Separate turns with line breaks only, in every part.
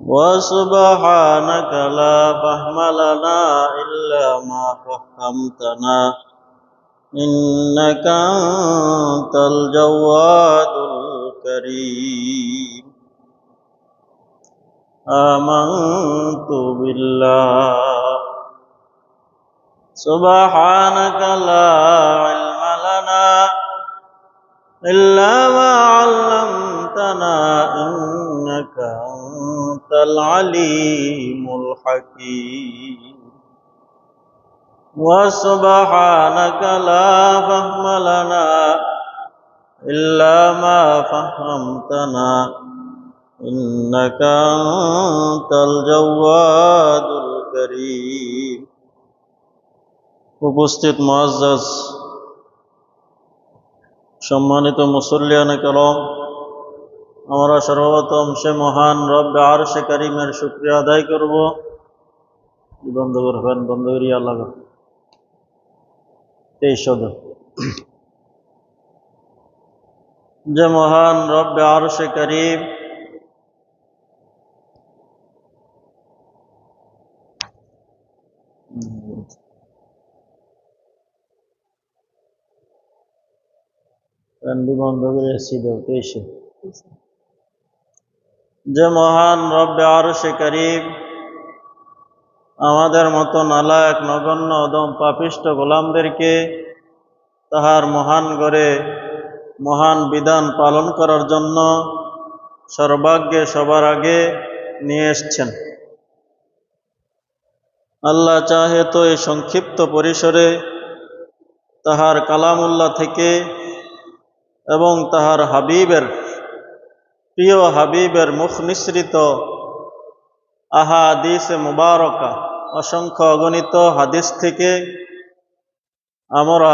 وسبحانك لا فهم لنا إلا ما فهمتنا إنك أنت الجواد الكريم آمنت بالله سبحانك لا علم لنا إلا ما علمتنا إنك أنت العليم الحكيم وسبحانك لا فهم لنا إلا ما فهمتنا إنك أنت الجواد الكريم উপস্থিত মুআজ্জাজ সম্মানিত মুসল্লিয়ানে কেরাম, আমরা সর্বপ্রথম সে মহান রব্বে আরশে কারীমের শুকরিয়া আদায় করব। বন্ধ করবেন, বন্ধ করিয়া লাগা 23 যে মহান রব্বে আরশে কারীম বন্ধ করে এসি দাও 23 যে মহান রব্বে আরশে কারীম আমাদের মতো নালায়েক নগণ্য অদম পাপিষ্ঠ গোলামদেরকে তাহার মহান গড়ে মহান বিধান পালন করার জন্য সর্বাগ্যে সবার আগে নিয়ে এসছেন। আল্লাহ চাহে তো এই সংক্ষিপ্ত পরিসরে তাহার কালামুল্লাহ থেকে এবং তাহার প্রিয় হাবিবের মুখ নিঃসৃত আহাদিসে মুবারকা অসংখ্য অগণিত হাদিস থেকে আমরা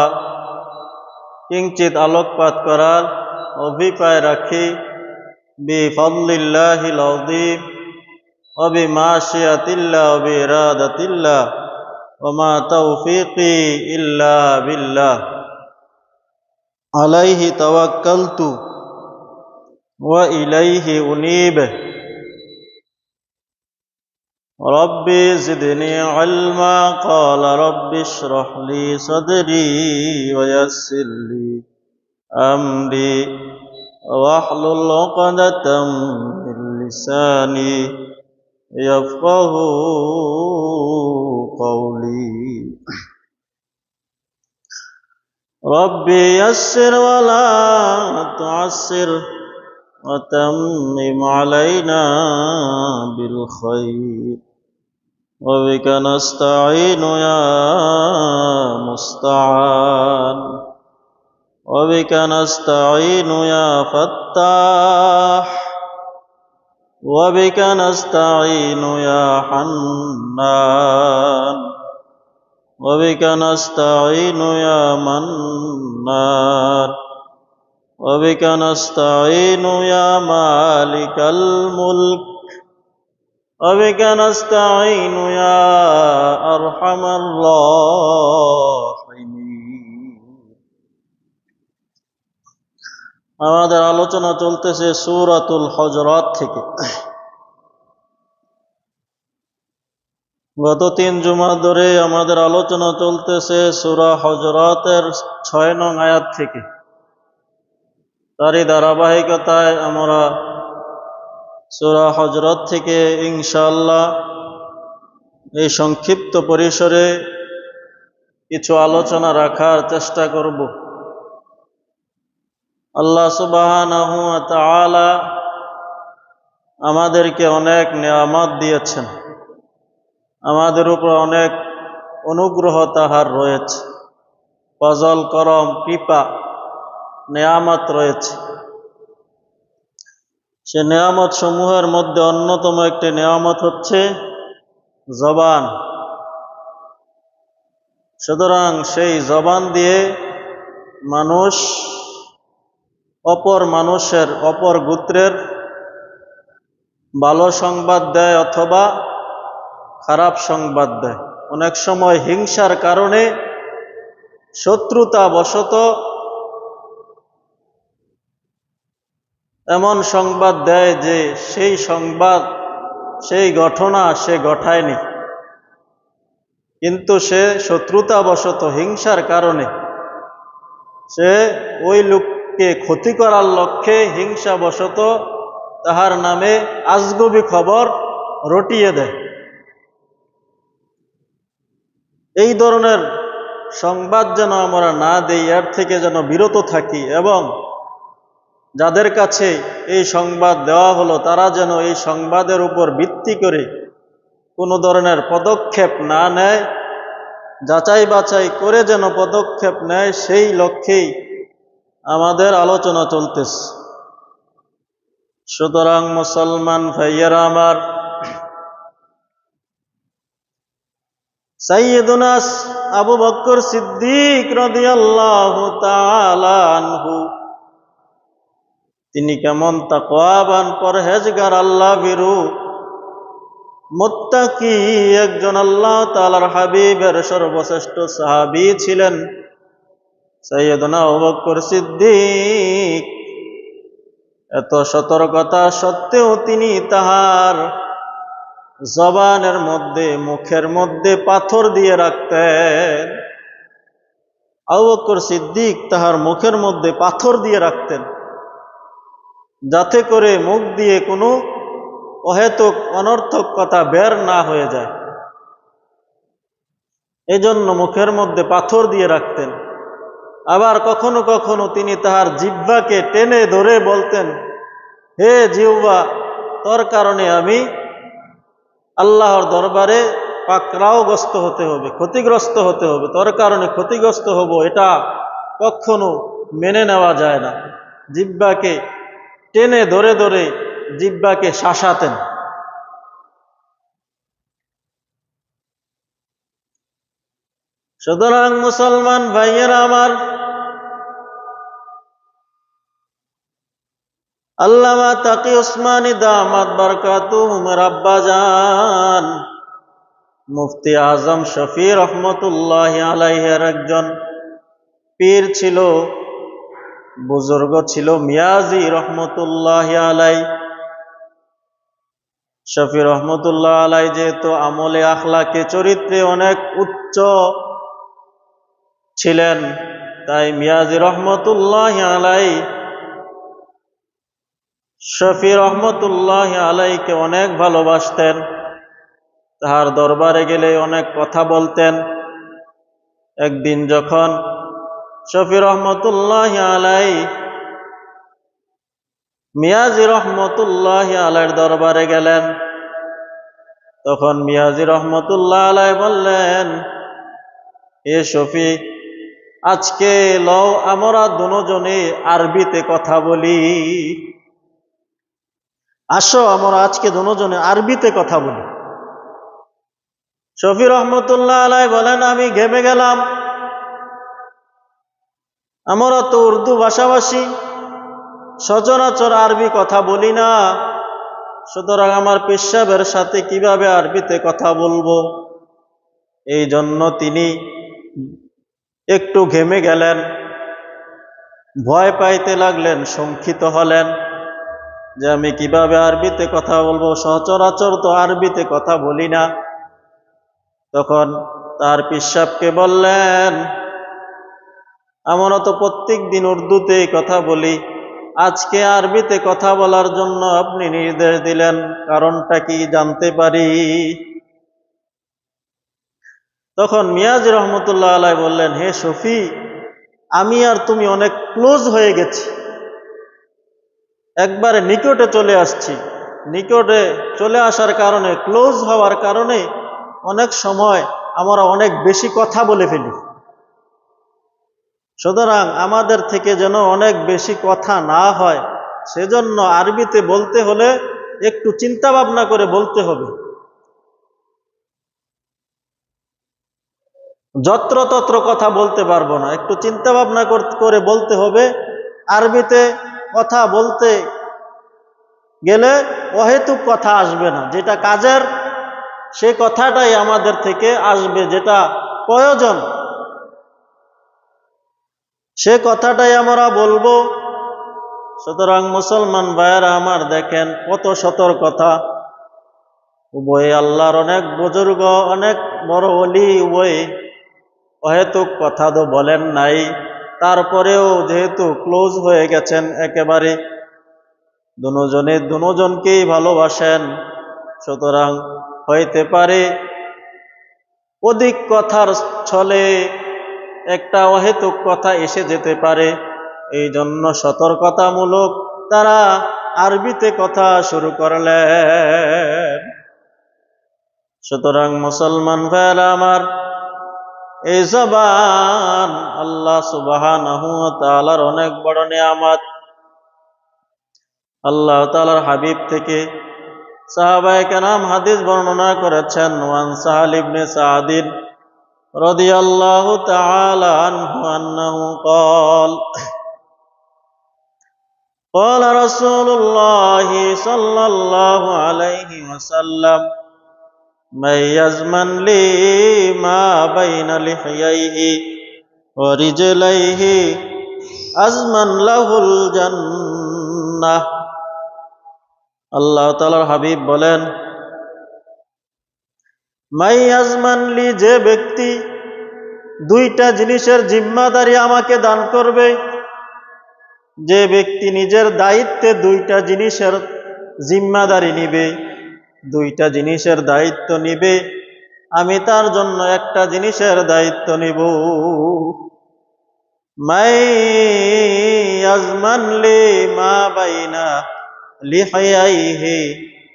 কিঞ্চিত আলোকপাত করার অভিপ্রায় রাখি। বিফাদলিল্লাহিল আযীম ওয়া বিমাশিয়াতিল্লাহ ওয়া বিইরাদাতিল্লাহ ওয়া মা তাওফীকি ইল্লা বিল্লাহ আলাইহি তাওয়াক্কালতু ওয়া ইলাইহি উনীব। রব্বি জিদনি ইলমা ক্বালা রব্বি ইশরাহ লি সাদরি ওয়া ইয়াসসির লি আমরি ওয়াহলুল উকদাতাম মিন লিসানি ইয়াফকাহু কওলি। রব্বি ইয়াসসির ওয়া লা তুআসসির ওয়া তাম্মিম আলাইনা বিল খায়র ওয়া বিকা নাস্তাঈনু ইয়া মুস্তাআন ওয়া বিকা নাস্তাঈনু ইয়া ফাত্তাহ ওয়া বিকা নাস্তাঈনু ইয়া হান্নান ওয়া বিকা নাস্তাঈনু ইয়া মান্নান ওয়া বিকা নাস্তাঈনু ইয়া মালিকাল মুলক ওয়া বিকা নাস্তাঈনু ইয়া আরহামার রাহিমিন। আমাদের আলোচনা চলতেছে সূরাতুল হুজুরাত থেকে। গত 3 জুমা ধরে আমাদের আলোচনা চলতেছে সূরা হুজুরাতের 6 নং আয়াত থেকে। তারই ধারাবাহিকতায় আমরা সূরা হুজুরাত থেকে ইনশাআল্লাহ এই সংক্ষিপ্ত পরিসরে কিছু আলোচনা রাখার চেষ্টা করব। আল্লাহ সুবহানাহু ওয়া তাআলা আমাদেরকে অনেক নিয়ামত দিয়েছেন, আমাদের উপর অনেক অনুগ্রহ তাহার রয়েছে, ফজল করম কৃপা নিয়ামত রয়েছে। সে নিয়ামত সমূহের মধ্যে অন্যতম একটি নিয়ামত হচ্ছে জবান। সুতরাং সেই জবান দিয়ে মানুষ অপর গোত্রের ভালো সংবাদ দেয় অথবা খারাপ সংবাদ দেয়। অনেক সময় হিংসার কারণে শত্রুতা বশত এমন সংবাদ দেয় যে সেই সংবাদ সেই ঘটনা সে ঘটায়নি, কিন্তু সে শত্রুতাবশত হিংসার কারণে সে ওই লোককে ক্ষতি করার লক্ষ্যে হিংসাবশত তাহার নামে আজগুবি খবর রটিয়ে দেয়। এই ধরনের সংবাদ যেন আমরা না দেই, এর থেকে যেন বিরত থাকি, এবং যাদের কাছে এই সংবাদ দেওয়া হলো তারা যেন এই সংবাদের উপর ভিত্তি করে কোনো ধরনের পদক্ষেপ না নেয়, যাচাই বাছাই করে যেন পদক্ষেপ নেয়, সেই লক্ষ্যেই আমাদের আলোচনা চলতেছে। সুতরাং মুসলমান ভাইয়েরা আমার, সাইয়্যিদুনা আবু বকর সিদ্দিক রাদিয়াল্লাহু তাআলা আনহু, তিনি কেমন তাকওয়াবান, পরহেজগার, আল্লাহ ভীরু, মুত্তাকি একজন আল্লাহ তাআলার হাবিবের সর্বশ্রেষ্ঠ সাহাবী ছিলেন সাইয়্যিদুনা আবু বকর সিদ্দিক। এত সতর্কতা সত্ত্বেও তিনি তাহার জবানের মধ্যে, মুখের মধ্যে পাথর দিয়ে রাখতেন। আবু বকর সিদ্দিক তাহার মুখের মধ্যে পাথর দিয়ে রাখতেন, যাতে করে মুখ দিয়ে কোনো অহেতুক অনর্থক কথা বের না হয়ে যায়। এজন্য মুখের মধ্যে পাথর দিয়ে রাখতেন। আবার কখনো কখনো তিনি তাহার জিহ্বাকে টেনে ধরে বলতেন, হে জিহ্বা, তোর কারণে আমি আল্লাহর দরবারে পাকড়াওগ্রস্ত হতে হবে, ক্ষতিগ্রস্ত হতে হবে, তোর কারণে ক্ষতিগ্রস্ত হব, এটা কখনো মেনে নেওয়া যায় না। জিহ্বাকে টেনে ধরে ধরে জিহ্বাকে শাসাতেন। সুতরাং মুসলমান ভাইয়েরা আমার, আল্লামা তাকি উসমানী দামাত বারকাতুহুমের আব্বাজান মুফতি আজম শফি রহমতুল্লাহি আলাইহির একজন পীর ছিল, বুজুর্গ ছিল, মিয়াজি রহমতুল্লাহি আলাই। শফি রহমতুল্লাহ আলাই যেহেতু আমলে আখলাকে চরিত্রে অনেক উচ্চ ছিলেন, তাই মিয়াজি রহমতুল্লাহি আলাই শফি রহমতুল্লাহি আলাইকে অনেক ভালোবাসতেন। তাহার দরবারে গেলে অনেক কথা বলতেন। একদিন যখন শফি রহমতুল্লাহি আলাই মিয়াজি রহমতুল্লাহি আলাইর দরবারে গেলেন, তখন মিয়াজি রহমতুল্লাহ আলাই বললেন, এ শফি, আজকে লও আমরা দুজনে আরবিতে কথা বলি, আসো আমরা আজকে দুজনে আরবিতে কথা বলি। শফি রহমতুল্লাহ আলাই বলেন, আমি ঘেমে গেলাম, আমরা তো উর্দু ভাষাভাষী, সচরাচর আরবি কথা বলি না, সুতরাং আমার পেশাবের সাথে কিভাবে আরবিতে কথা বলবো। এই জন্য তিনি একটু ঘেমে গেলেন, ভয় পাইতে লাগলেন, শঙ্কিত হলেন যে আমি কিভাবে আরবিতে কথা বলবো, সচরাচর তো আরবিতে কথা বলি না। তখন তার পেশাবকে বললেন, আমরা তো প্রত্যেক দিন উর্দুতে কথা বলি, আজকে আরবিতে কথা বলার জন্য আপনি নির্দেশ দিলেন, কারণটা কি জানতে পারি? তখন মিয়াজি রহমতুল্লাহ আলাই বললেন, হে শফি, আমি আর তুমি অনেক ক্লোজ হয়ে গেছি, একবারে নিকটে চলে আসছি। নিকটে চলে আসার কারণে, ক্লোজ হওয়ার কারণে অনেক সময় আমরা অনেক বেশি কথা বলে ফেলি। সুতরাং আমাদের থেকে যেন অনেক বেশি কথা না হয়, সেজন্য আরবিতে বলতে হলে একটু চিন্তা ভাবনা করে বলতে হবে, যত্রতত্র কথা বলতে পারবো না, একটু চিন্তা ভাবনা করে বলতে হবে। আরবিতে কথা বলতে গেলে অহেতুক কথা আসবে না, যেটা কাজের সে কথাটাই আমাদের থেকে আসবে, যেটা প্রয়োজন সে কথাটাই আমরা বলবো। সুতরাং মুসলমান ভাইয়েরা আমার, দেখেন কত সতর্কতা। উভয়ে আল্লাহর অনেক বুজুর্গ, অনেক বড় ওলি, উভয়ে অহেতুক কথা তো বলেন নাই, তারপরেও যেহেতু ক্লোজ হয়ে গেছেন একেবারে, দুজনে দুজনকেই ভালোবাসেন, সুতরাং হইতে পারে অধিক কথার ছলে একটা অহেতুক কথা এসে যেতে পারে। এই জন্য সতর্কতামূলক তারা আরবিতে কথা শুরু করলেন। সুতরাং মুসলমান ভাইরা আমার, এই জবান আল্লাহ সুবহানাহু ওয়া তাআলার অনেক বড় নিয়ামত। আল্লাহ তাআলার হাবিব থেকে সাহাবায়ে কেরাম হাদিস বর্ণনা করেছেন, ওয়ান সাহাল ইবনে সাদিন রাদিয়াল্লাহু তাআলা আনহু আন্নাহু قال قال رسول الله صلى الله عليه وسلم من يزمن لي ما بين لحييه ورجليه أزمن له الجنة। আল্লাহ তাআলার হাবিব বলেন, মাই আজমানলি, যে ব্যক্তি দুইটা জিনিসের জিম্মাদারি আমাকে দান করবে, যে ব্যক্তি নিজের দায়িত্বে দুইটা জিনিসের জিম্মাদারি নিবে, দুইটা জিনিসের দায়িত্ব নিবে, আমি তার জন্য একটা জিনিসের দায়িত্ব নিব। মাই আজমানলি মা বাইনা লিহাইহি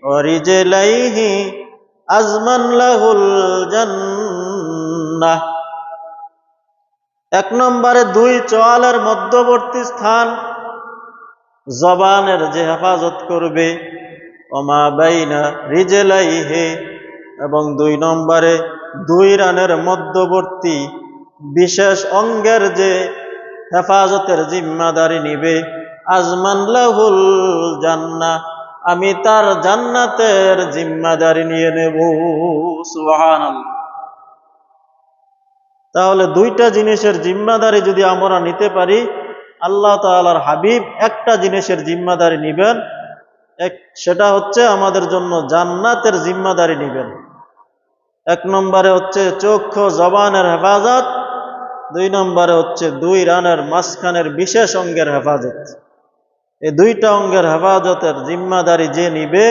ওয়া রিজলাইহি আজমান লাহুল জান্নাহ। এক নম্বরে দুই চোয়ালের মধ্যবর্তী স্থান জবানের যে হেফাজত করবে, ওমা বাইনা রিজলাইহি, এবং দুই নম্বরে দুই রানের মধ্যবর্তী বিশেষ অঙ্গের যে হেফাজতের জিম্মাদারি নিবে, আজমান লাহুল জান্নাহ, আমি তার জান্নাতের জিম্মাদারি নিয়ে নেব। সুবহানাল্লাহ। তাহলে দুইটা জিনিসের জিম্মাদারি যদি আমরা নিতে পারি, আল্লাহ তাআলার হাবিব একটা জিনিসের জিম্মাদারি নিবেন, সেটা হচ্ছে আমাদের জন্য জান্নাতের জিম্মাদারি নিবেন। এক নম্বরে হচ্ছে চক্ষু জবানের হেফাজত, দুই নম্বরে হচ্ছে দুই রানের মাঝখানের বিশেষ অঙ্গের হেফাজত। এই দুইটা অঙ্গের হেফাজতের জিম্মাদারি যে নিবে,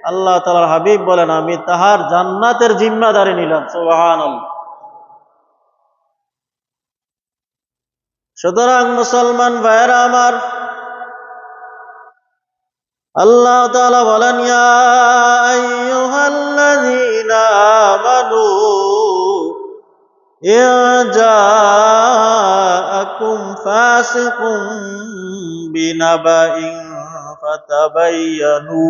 আল্লাহ তাআলার হাবিব বলেন, আমি তাহার জান্নাতের জিম্মাদারি নিলাম। সুবহানাল্লাহ। সুতরাং মুসলমান ভাইয়েরা আমার, আল্লাহ তাআলা বলেন, ইয়া আইয়ুহাল্লাযীনা আমানু ইন জাআকুম ফাসিকুম বিনাবাইন ফাতাবায়ানু।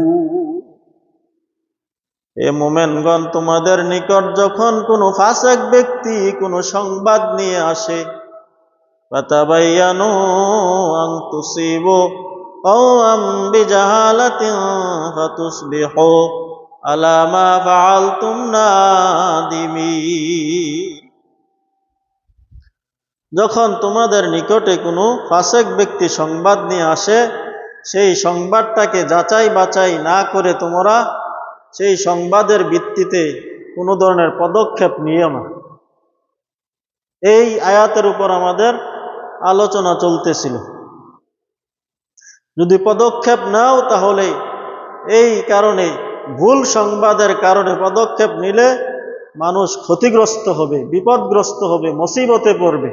এ মুমিনগণ, তোমাদের নিকট যখন কোনো ফাসিক ব্যক্তি কোনো সংবাদ নিয়ে আসে, ফাতাবায়ানু আন তুসিবু কওমান বিজাহালাতিন ফাতুসবিহু আলা মা ফাআলতুম নাদিমিন। যখন তোমাদের নিকটে কোনো ফাসিক ব্যক্তি সংবাদ নিয়ে আসে, সেই সংবাদটাকে যাচাই বাছাই না করে তোমরা সেই সংবাদের ভিত্তিতে কোনো ধরনের পদক্ষেপ নিও না। এই আয়াতের উপর আমাদের আলোচনা চলতেছিল। যদি পদক্ষেপ নাও, তাহলে এই কারণে, ভুল সংবাদের কারণে পদক্ষেপ নিলে মানুষ ক্ষতিগ্রস্ত হবে, বিপদগ্রস্ত হবে, মুসিবতে পড়বে।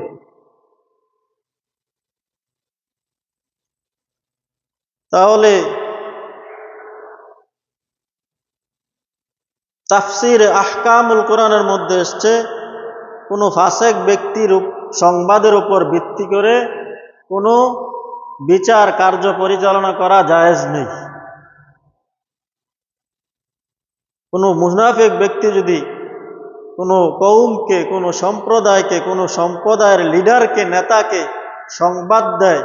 তাহলে তাফসীর আহকামুল কোরআনের মধ্যে এসছে, কোনো ফাসিক ব্যক্তির সংবাদের উপর ভিত্তি করে কোনো বিচার কার্য পরিচালনা করা জায়েজ নেই। কোনো মুনাফিক ব্যক্তি যদি কোনো কওমকে, কোনো সম্প্রদায়কে, কোনো সম্প্রদায়ের লিডারকে, নেতাকে সংবাদ দেয়,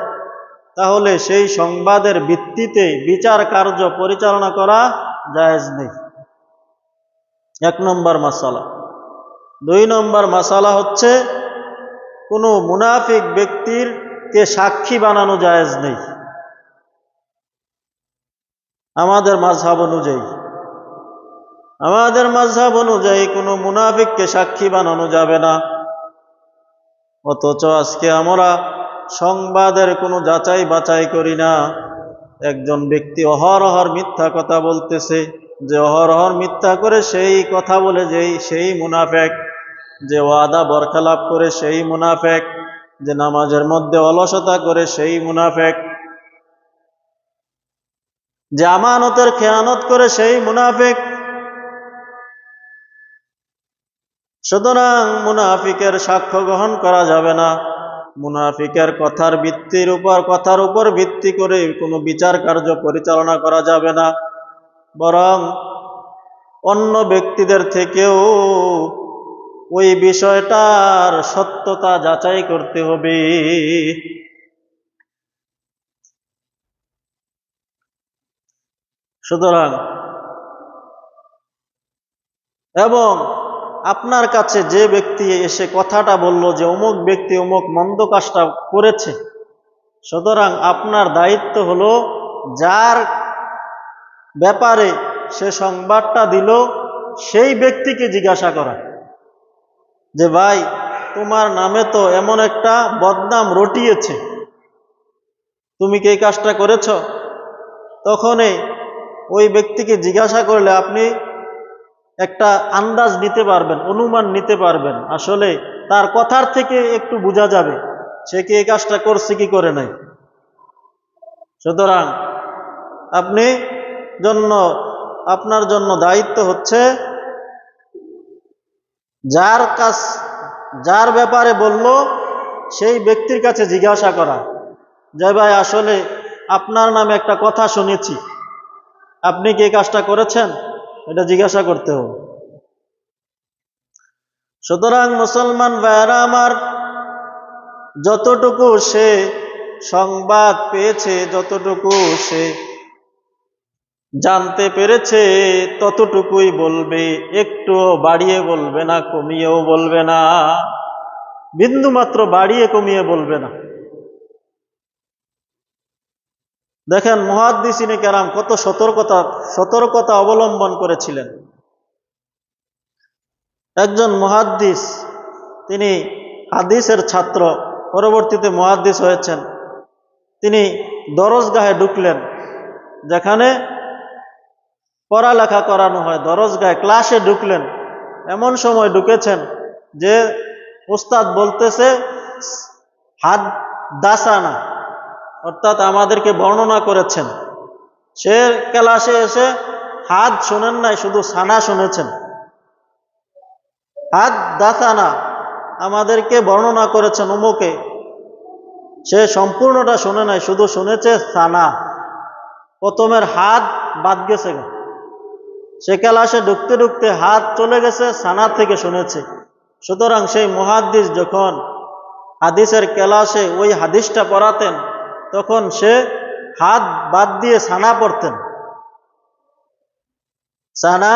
তাহলে সেই সংবাদের ভিত্তিতে বিচার কার্য পরিচালনা করা জায়েজ নেই। এক নম্বর মাসালা। দুই নম্বর মাসালা হচ্ছে, কোনো মুনাফিক ব্যক্তির কে সাক্ষী বানানো জায়েজ নেই আমাদের মাযহাব অনুযায়ী। আমাদের মাযহাব অনুযায়ী কোনো মুনাফিককে সাক্ষী বানানো যাবে না। অথচ আজকে আমরা সংবাদের কোনো যাচাই বাছাই করি না। একজন ব্যক্তি অহরহর মিথ্যা কথা বলতেছে, যে অহরহর মিথ্যা করে সেই কথা বলে সেই মুনাফেক, যে ওয়াদা বরখেলাপ করে সেই মুনাফেক, যে নামাজের মধ্যে অলসতা করে সেই মুনাফেক, যে আমানতের খেয়ানত করে সেই মুনাফেক। সুতরাং মুনাফিকের সাক্ষ্য গ্রহণ করা যাবে না। মুনাফিকের কথার উপর ভিত্তি করে কোনো বিচার কার্য পরিচালনা করা যাবে না, বরং অন্য ব্যক্তিদের থেকেও ওই বিষয়টার সত্যতা যাচাই করতে হবে। সুতরাং এবং আপনার কাছে যে ব্যক্তি এসে কথাটা বলল যে অমুক ব্যক্তি অমুক মন্দ কাজটা করেছে, সুতরাং আপনার দায়িত্ব হলো যার ব্যাপারে সে সংবাদটা দিল সেই ব্যক্তিকে জিজ্ঞাসা করা, যে ভাই তোমার নামে তো এমন একটা বদনাম রটিয়েছে, তুমি কি এই কাজটা করেছ? তখনই ওই ব্যক্তিকে জিজ্ঞাসা করলে আপনি একটা আন্দাজ নিতে পারবেন, অনুমান নিতে পারবেন, আসলে তার কথার থেকে একটু বোঝা যাবে সে কি এই কাজটা করছে কি করে নাই। সুতরাং আপনার জন্য দায়িত্ব হচ্ছে যার ব্যাপারে বলল সেই ব্যক্তির কাছে জিজ্ঞাসা করা, যে ভাই আসলে আপনার নামে একটা কথা শুনেছি, আপনি কি এই কাজটা করেছেন? এটা জিজ্ঞাসা করতে হবে। সুতরাং মুসলমান ভাইয়েরা আমার, যতটুকু সে সংবাদ পেয়েছে, যতটুকু সে জানতে পেরেছে ততটুকুই বলবে, একটু বাড়িয়ে বলবে না, কমিয়েও বলবে না, বিন্দুমাত্র বাড়িয়ে কমিয়ে বলবে না। দেখেন মুহাদ্দিসিনে কেরাম কত সতর্কতা অবলম্বন করেছিলেন। একজন মুহাদ্দিস, তিনি হাদিসের ছাত্র, পরবর্তীতে মুহাদ্দিস হয়েছেন। তিনি দরজগাহে ঢুকলেন, যেখানে পড়ালেখা করানো হয়, দরজগাহে ক্লাসে ঢুকলেন। এমন সময় ঢুকেছেন যে উস্তাদ বলতেছে হাদ্দাসানা, অর্থাৎ আমাদেরকে বর্ণনা করেছেন। সে ক্লাসে এসে হাদ শোনেন নাই, শুধু সানা শুনেছেন। হাদ্দাসানা আমাদেরকে বর্ণনা করেছেন অমুকে, সে সম্পূর্ণটা শুনে নাই, শুধু শুনেছে সানা, প্রথমের হাত বাদ গেছে। সে ক্লাসে ঢুকতে ঢুকতে হাত চলে গেছে, সানা থেকে শুনেছে। সুতরাং সেই মুহাদ্দিস যখন হাদিসের ক্লাসে ওই হাদিসটা পড়াতেন, তখন সে হাত বাদ দিয়ে সানা পড়তেন। সানা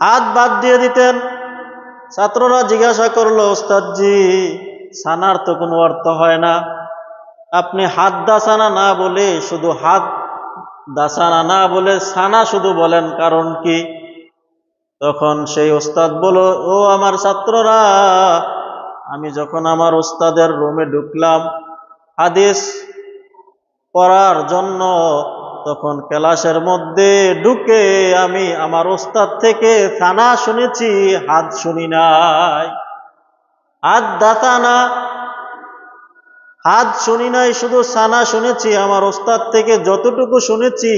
হাত বাদ দিয়ে দিতেন। ছাত্ররা জিজ্ঞাসা করলো, ওস্তাদজি সানার তো কোনো অর্থ হয় না, আপনি হাত দাসানা না বলে শুধু হাত দাসানা না বলে সানা শুধু বলেন, কারণ কি? তখন সেই ওস্তাদ বলল, ও আমার ছাত্ররা, আমি যখন আমার ওস্তাদের রুমে ঢুকলাম হাদিস পড়ার জন্য, তখন ক্লাসের মধ্যে ঢুকে আমি আমার ওস্তাদ থেকে সানা শুনেছি, হাত শুনি নাই। হাত দাসানা, হাত শুনি নাই, শুধু সানা শুনেছি। আমার ওস্তাদ থেকে যতটুকু শুনেছি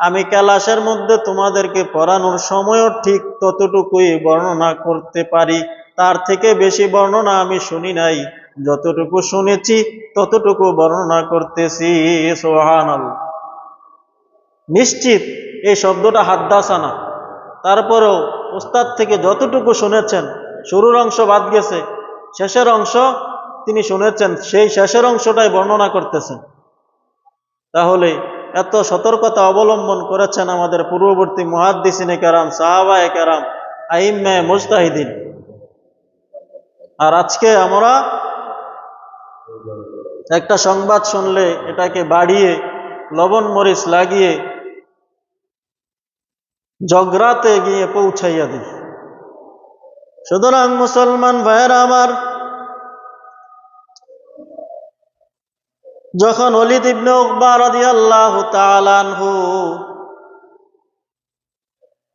আমি ক্লাসের মধ্যে তোমাদেরকে পড়ানোর সময়ও ঠিক ততটুকুই বর্ণনা করতে পারি, তার থেকে বেশি বর্ণনা আমি শুনি নাই। যতটুকু শুনেছি ততটুকু বর্ণনা করতেছি। সুবহানাল্লাহ। নিশ্চিত এই শব্দটা হাদ্দাসানা। তারপরেও ওস্তাদ থেকে যতটুকু শুনেছেন, শুরুর অংশ বাদ গেছে, শেষের অংশ তিনি শুনেছেন, সেই শেষের অংশটাই বর্ণনা করতেছেন। তাহলে এত সতর্কতা অবলম্বন করেছেন আমাদের পূর্ববর্তী মুহাদ্দিসিনে কেরাম, সাহাবায়ে কেরাম, আইম্মায়ে মুজতাহিদিন। আর আজকে আমরা একটা সংবাদ শুনলে এটাকে বাড়িয়ে লবণ মরিচ লাগিয়ে জগরাতে গিয়ে পৌঁছাইয়া দিই। সুতরাং মুসলমান ভাইয়েরা আমার, যখন ওলীদ ইবনে উকবা রাদিয়াল্লাহু তাআলা আনহু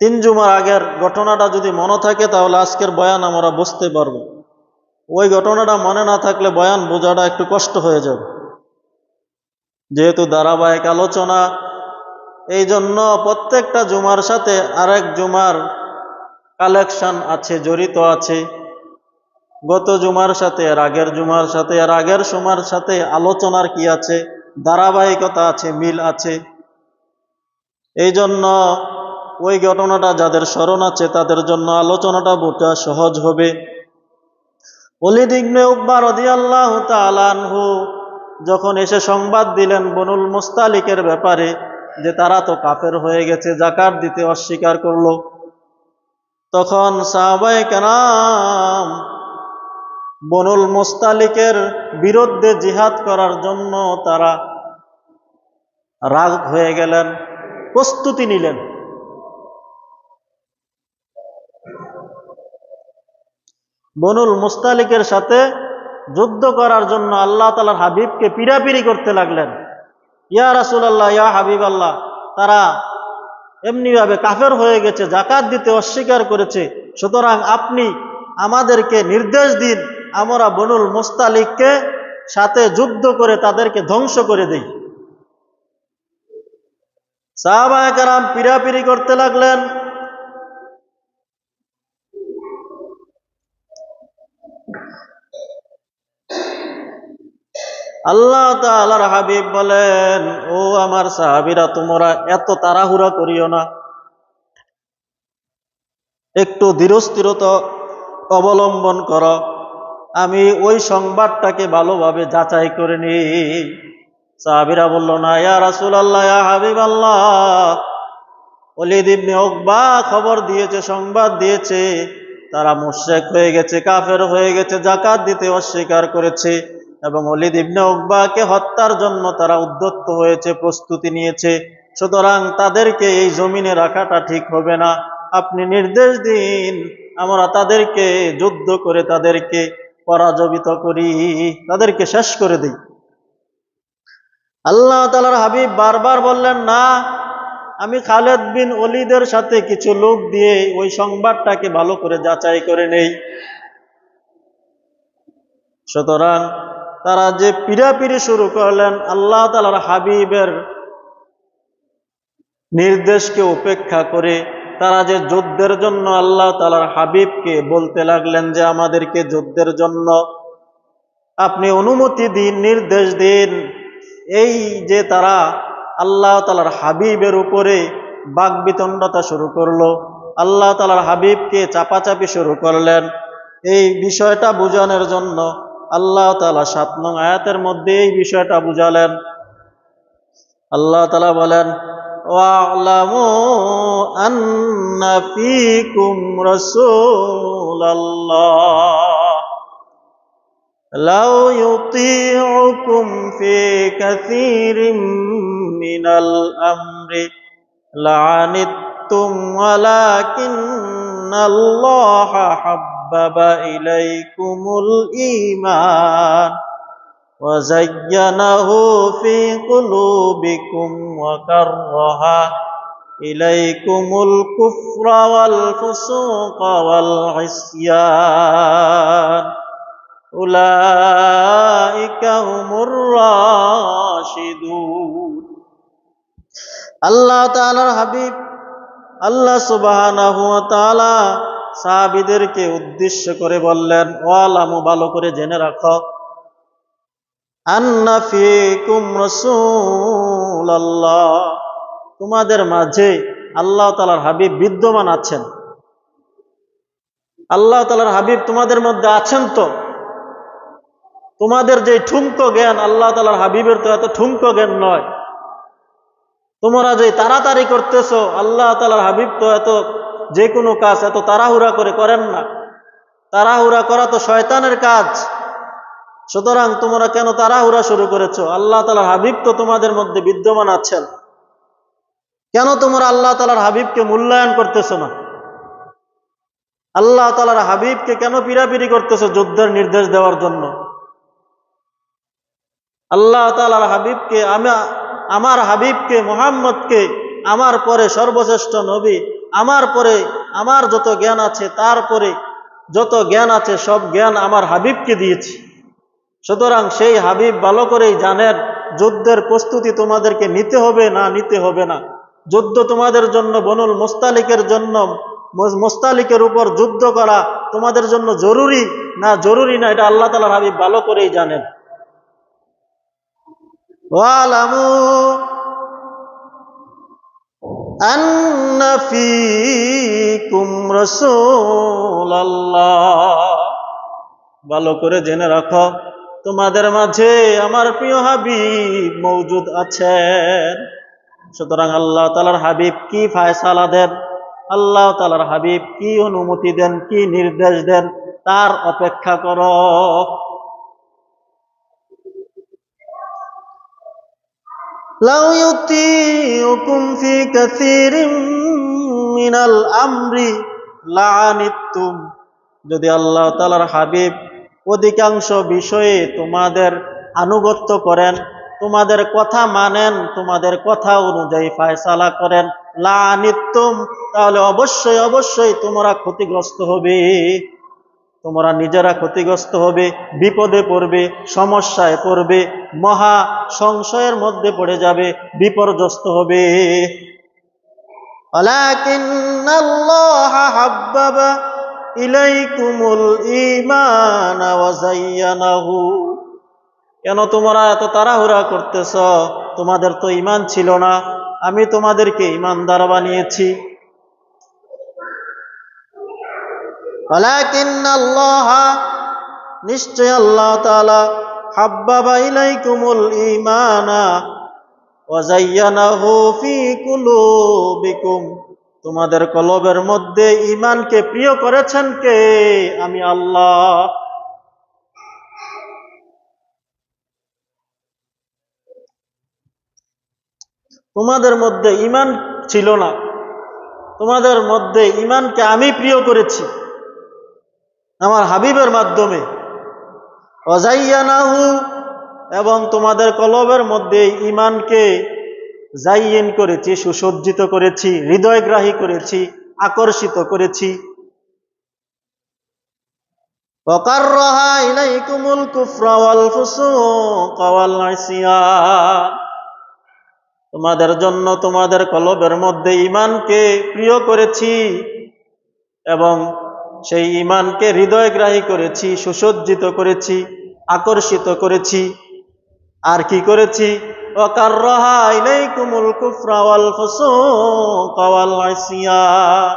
3 জুমার আগের ঘটনাটা যদি মনে থাকে তাহলে আজকের বয়ান আমরা বুঝতে পারবো। ওই ঘটনাটা মনে না থাকলে বয়ান বোঝাটা একটু কষ্ট হয়ে যাবে, যেহেতু ধারাবাহিক আলোচনা। এই জন্য প্রত্যেকটা জুমার সাথে আরেক জুমার কালেকশন আছে, জড়িত আছে। গত জুমার সাথে আর আগের জুমার সাথে আর আগের জুমার সাথে আলোচনার কি আছে, ধারাবাহিকতা আছে, মিল আছে। এই জন্য ওই ঘটনাটা যাদের স্মরণ আছে তাদের জন্য আলোচনাটা বোঝা সহজ হবে। ওলীদ ইবনে উকবা রাদিয়াল্লাহু তাআলা আনহু যখন এসে সংবাদ দিলেন বনুল মুস্তালিকের ব্যাপারে, যে তারা তো কাফের হয়ে গেছে, যাকাত দিতে অস্বীকার করলো, তখন সাহাবায়ে কেরাম বনুল মুস্তালিকের বিরুদ্ধে জিহাদ করার জন্য তারা রাগ হয়ে গেলেন, প্রস্তুতি নিলেন। বনুল মুস্তালিকের সাথে যুদ্ধ করার জন্য আল্লাহ তাআলার হাবিবকে পিড়াপিড়ি করতে লাগলেন, ইয়া রাসূলুল্লাহ, ইয়া হাবিব আল্লাহ, তারা এমনিভাবে কাফের হয়ে গেছে, যাকাত দিতে অস্বীকার করেছে, সুতরাং আপনি আমাদেরকে নির্দেশ দিন, আমরা বনুল মুস্তালিককে সাথে যুদ্ধ করে তাদেরকে ধ্বংস করে দেই। সাহাবায়ে কেরাম পিড়াপিড়ি করতে লাগলেন। আল্লাহ তাআলার হাবিব বলেন, ও আমার সাহাবীরা, তোমরা এত তাড়াহুড়া করিও না, একটু ধীরস্থিরতা অবলম্বন করো, আমি ওই সংবাদটাকে ভালোভাবে যাচাই করে নিই। সাহাবীরা বলল, না ইয়া রাসূলুল্লাহ, ইয়া হাবিবাল্লাহ, ওলীদ ইবনে উকবা খবর দিয়েছে, সংবাদ দিয়েছে, তারা মুশরিক হয়ে গেছে, কাফের হয়ে গেছে, যাকাত দিতে অস্বীকার করেছে, এবং ওলীদ ইবনে উকবাকে হত্যার জন্য তারা উদ্যত হয়েছে, প্রস্তুতি নিয়েছে। সুতরাং তাদেরকে এই জমিনে রাখাটা ঠিক হবে না, আপনি নির্দেশ দিন, আমরা তাদেরকে যুদ্ধ করে তাদেরকে পরাজিত করি, তাদেরকে শেষ করে দিই। আল্লাহ তাআলার হাবিব বারবার বললেন, না, আমি খালেদ বিন ওলীদের সাথে কিছু লোক দিয়ে ওই সংবাদটাকে ভালো করে যাচাই করে নেই। সুতরাং তারা যে পিড়াপিড়ি শুরু করলেন, আল্লাহ তাআলার হাবিবের নির্দেশকে উপেক্ষা করে তারা যে যুদ্ধের জন্য আল্লাহ তাআলার হাবিবকে বলতে লাগলেন যে আমাদেরকে যুদ্ধের জন্য আপনি অনুমতি দিন, নির্দেশ দিন, এই যে তারা আল্লাহ তাআলার হাবিবের উপরে বাকবিতণ্ডতা শুরু করলো, আল্লাহ তাআলার হাবিবকে চাপাচাপি শুরু করলেন, এই বিষয়টা বোঝানোর জন্য আল্লাহ তাআলা 7 নং আয়াতের মধ্যে এই বিষয়টা বুঝালেন। আল্লাহ তাআলা বলেন, ওয়া'লামু আন্না ফীকুম রাসূলাল্লাহ লাউ ইউতিউকুম ফী কাসীরিম মিনাল আমরি লা'আনিতুম ওয়ালাকিন্নাল্লাহা হাব্বাবা ইলাইকুমুল ঈমান وزينه في قلوبكم وكره إليكم الكفر والفسوق والعصيان أولئك هم الراشدون। আল্লাহ তাআলার হাবিব আল্লাহ সুবহানাহু ওয়া তাআলা সাহাবীদেরকে উদ্দেশ্য করে বললেন, ওয়ালামু, ভালো করে জেনে রাখো, আন্না ফীকুম রাসূলুল্লাহ, তোমাদের মাঝে আল্লাহ তাআলার হাবিব বিদ্যমান আছেন। আল্লাহ তাআলার হাবিব তোমাদের মধ্যে আছেন। তো তোমাদের যে ঠুনকো জ্ঞান, আল্লাহ তাআলার হাবিবের তো এত ঠুনকো জ্ঞান নয়। তোমরা যে তাড়াতাড়ি করতেছো, আল্লাহ তাআলার হাবিব তো এত যে কোনো কাজ এত তাড়াহুড়া করে করেন না। তাড়াহুড়া করা তো শয়তানের কাজ। সুতরাং তোমরা কেন তাড়াহুড়া শুরু করেছো? আল্লাহ তাআলার হাবিব তো তোমাদের মধ্যে বিদ্যমান আছেন। কেন তোমরা আল্লাহ তাআলার হাবিবকে মূল্যায়ন করতেছো না? আল্লাহ তাআলার হাবিবকে কেন পিরাপিরি করতেছো যুদ্ধের নির্দেশ দেওয়ার জন্য? আল্লাহ তাআলার হাবিবকে, আমার হাবিবকে মুহাম্মদকে আমার পরে সর্বশ্রেষ্ঠ নবী, আমার পরে আমার যত জ্ঞান আছে, তারপরে যত জ্ঞান আছে সব জ্ঞান আমার হাবিবকে দিয়েছি। সুতরাং সেই হাবিব ভালো করেই জানেন যুদ্ধের প্রস্তুতি তোমাদেরকে নিতে হবে না নিতে হবে না। যুদ্ধ তোমাদের জন্য বনুল মুস্তালিকের উপর যুদ্ধ করা তোমাদের জন্য জরুরি না জরুরি না, এটা আল্লাহ তাআলার হাবিব ভালো করেই জানেন। ওয়ালামু আন্না ফীকুম রাসূলুল্লাহ, ভালো করে জেনে রাখো তোমাদের মাঝে আমার প্রিয় হাবিব মওজুদ আছেন। সুতরাং আল্লাহ তাআলার হাবিব কি ফয়সালা দেন, আল্লাহ তাআলার হাবিব কি অনুমতি দেন, কি নির্দেশ দেন, তার অপেক্ষা করো। লাউ ইউতিউকুম ফি কাসীরিম মিনাল আমরি লাআনিতুম, যদি আল্লাহ তাআলার হাবিব অধিকাংশ বিষয়ে তোমাদের আনুগত্য করেন, তোমাদের কথা মানেন, তোমাদের কথা অনুযায়ী ফয়সালা করেন, লাআনিতুম, তাহলে অবশ্যই অবশ্যই তোমরা ক্ষতিগ্রস্ত হবে। তোমরা নিজেরা ক্ষতিগ্রস্ত হবে, বিপদে পড়বে, সমস্যায় পড়বে, মহা সংশয়ের মধ্যে পড়ে যাবে, বিপর্যস্ত হবে। ওয়ালাকিন্নাল্লাহা হাব্বাবা ইলাইকুমুল ঈমান ওয়া যায়্যানাহু, কেন তোমরা এত তাড়াহুড়া করতেছ? তোমাদের তো ঈমান ছিল না, আমি তোমাদেরকে ঈমানদার বানিয়েছি। ওয়ালাকিন্নাল্লাহা, নিশ্চয় আল্লাহ তাআলা, হাব্বাবা ইলাইকুমুল ঈমানা ওয়া যায়্যানাহু ফি কুলুবিকুম, তোমাদের কলবের মধ্যে ঈমানকে প্রিয় করেছেন কে? আমি আল্লাহ। তোমাদের মধ্যে ঈমান ছিল না, তোমাদের মধ্যে ঈমানকে আমি প্রিয় করেছি আমার হাবিবের মাধ্যমে। ওয়া যায়্যানাহু, এবং তোমাদের কলবের মধ্যে ঈমানকে জাইয়িন করেছি, সুসজ্জিত করেছি, হৃদয়গ্রাহী করেছি, আকর্ষিত করেছি। ওয়াকাররাহা ইলাইকুমুল কুফরা ওয়াল ফুসুকা ওয়াল ইসয়ান, তোমাদের জন্য তোমাদের কলবের মধ্যে ঈমানকে প্রিয় করেছি এবং সেই ঈমানকে হৃদয়গ্রাহী করেছি, সুসজ্জিত করেছি, আকর্ষিত করেছি। আর কি করেছি? ওয়াকাররাহা ইলাইকুমুল কুফরা ওয়াল ফুসুকা ওয়াল ইসয়ান,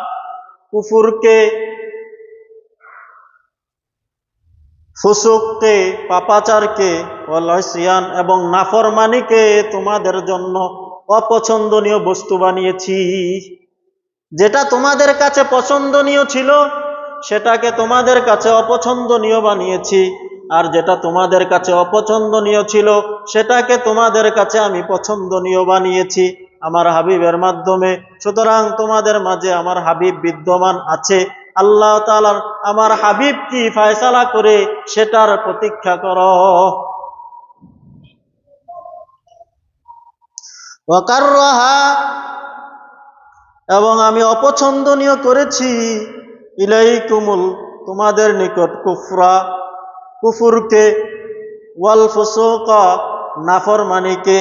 কুফরকে, ফুসুককে, পাপাচারকে, ওয়াল ইসয়ান, এবং নাফরমানিকে তোমাদের জন্য অপছন্দনীয় বস্তু বানিয়েছি। যেটা তোমাদের কাছে পছন্দনীয় ছিল সেটাকে তোমাদের কাছে অপছন্দনীয় বানিয়েছি, আর যেটা তোমাদের কাছে অপছন্দনীয় ছিল সেটাকে তোমাদের কাছে আমি পছন্দনীয় বানিয়েছি আমার হাবিবের মাধ্যমে। সুতরাং তোমাদের মাঝে আমার হাবিব বিদ্যমান আছে। আল্লাহ তাআলার আমার হাবিব কি ফয়সালা করে সেটার প্রতীক্ষা করো। ওয়াকাররাহা, এবং আমি অপছন্দনীয় করেছি, ইলাইকুমুল, তোমাদের নিকট, কুফরা, কুফুরকে, ওয়াল ফুসুকা, নাফরমানিকে,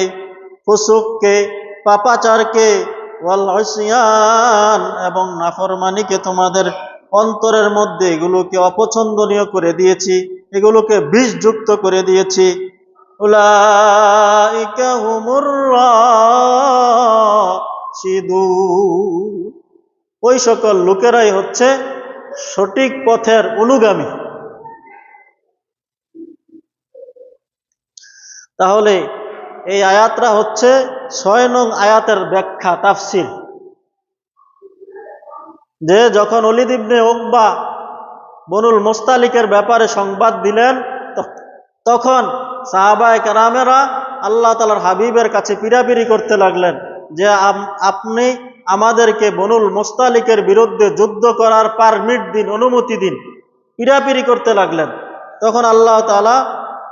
ফুসুককে, পাপাচারকে, ওয়াল ইসয়ান, এবং নাফরমানিকে তোমাদের অন্তরের মধ্যে এগুলোকে অপছন্দনীয় করে দিয়েছি, এগুলোকে বিষযুক্ত করে দিয়েছি। উলাইকা হুমুর রাশিদুন, ওই সকল লোকেরাই হচ্ছে সঠিক পথের অনুগামী। তাহলে এই আয়াতটা হচ্ছে ৬ নং আয়াতের ব্যাখ্যা, তাফসীর। যে যখন ওলীদ ইবনে উকবা বনুল মুস্তালিকের ব্যাপারে সংবাদ দিলেন, তখন সাহাবায়ে কেরামেরা আল্লাহ তাআলার হাবিবের কাছে পিরাপিরি করতে লাগলেন যে আপনি আমাদেরকে বনুল মুস্তালিকের বিরুদ্ধে যুদ্ধ করার পারমিট দিন, অনুমতি দিন। পিড়াপিড়ি করতে লাগলেন। তখন আল্লাহ তাআলা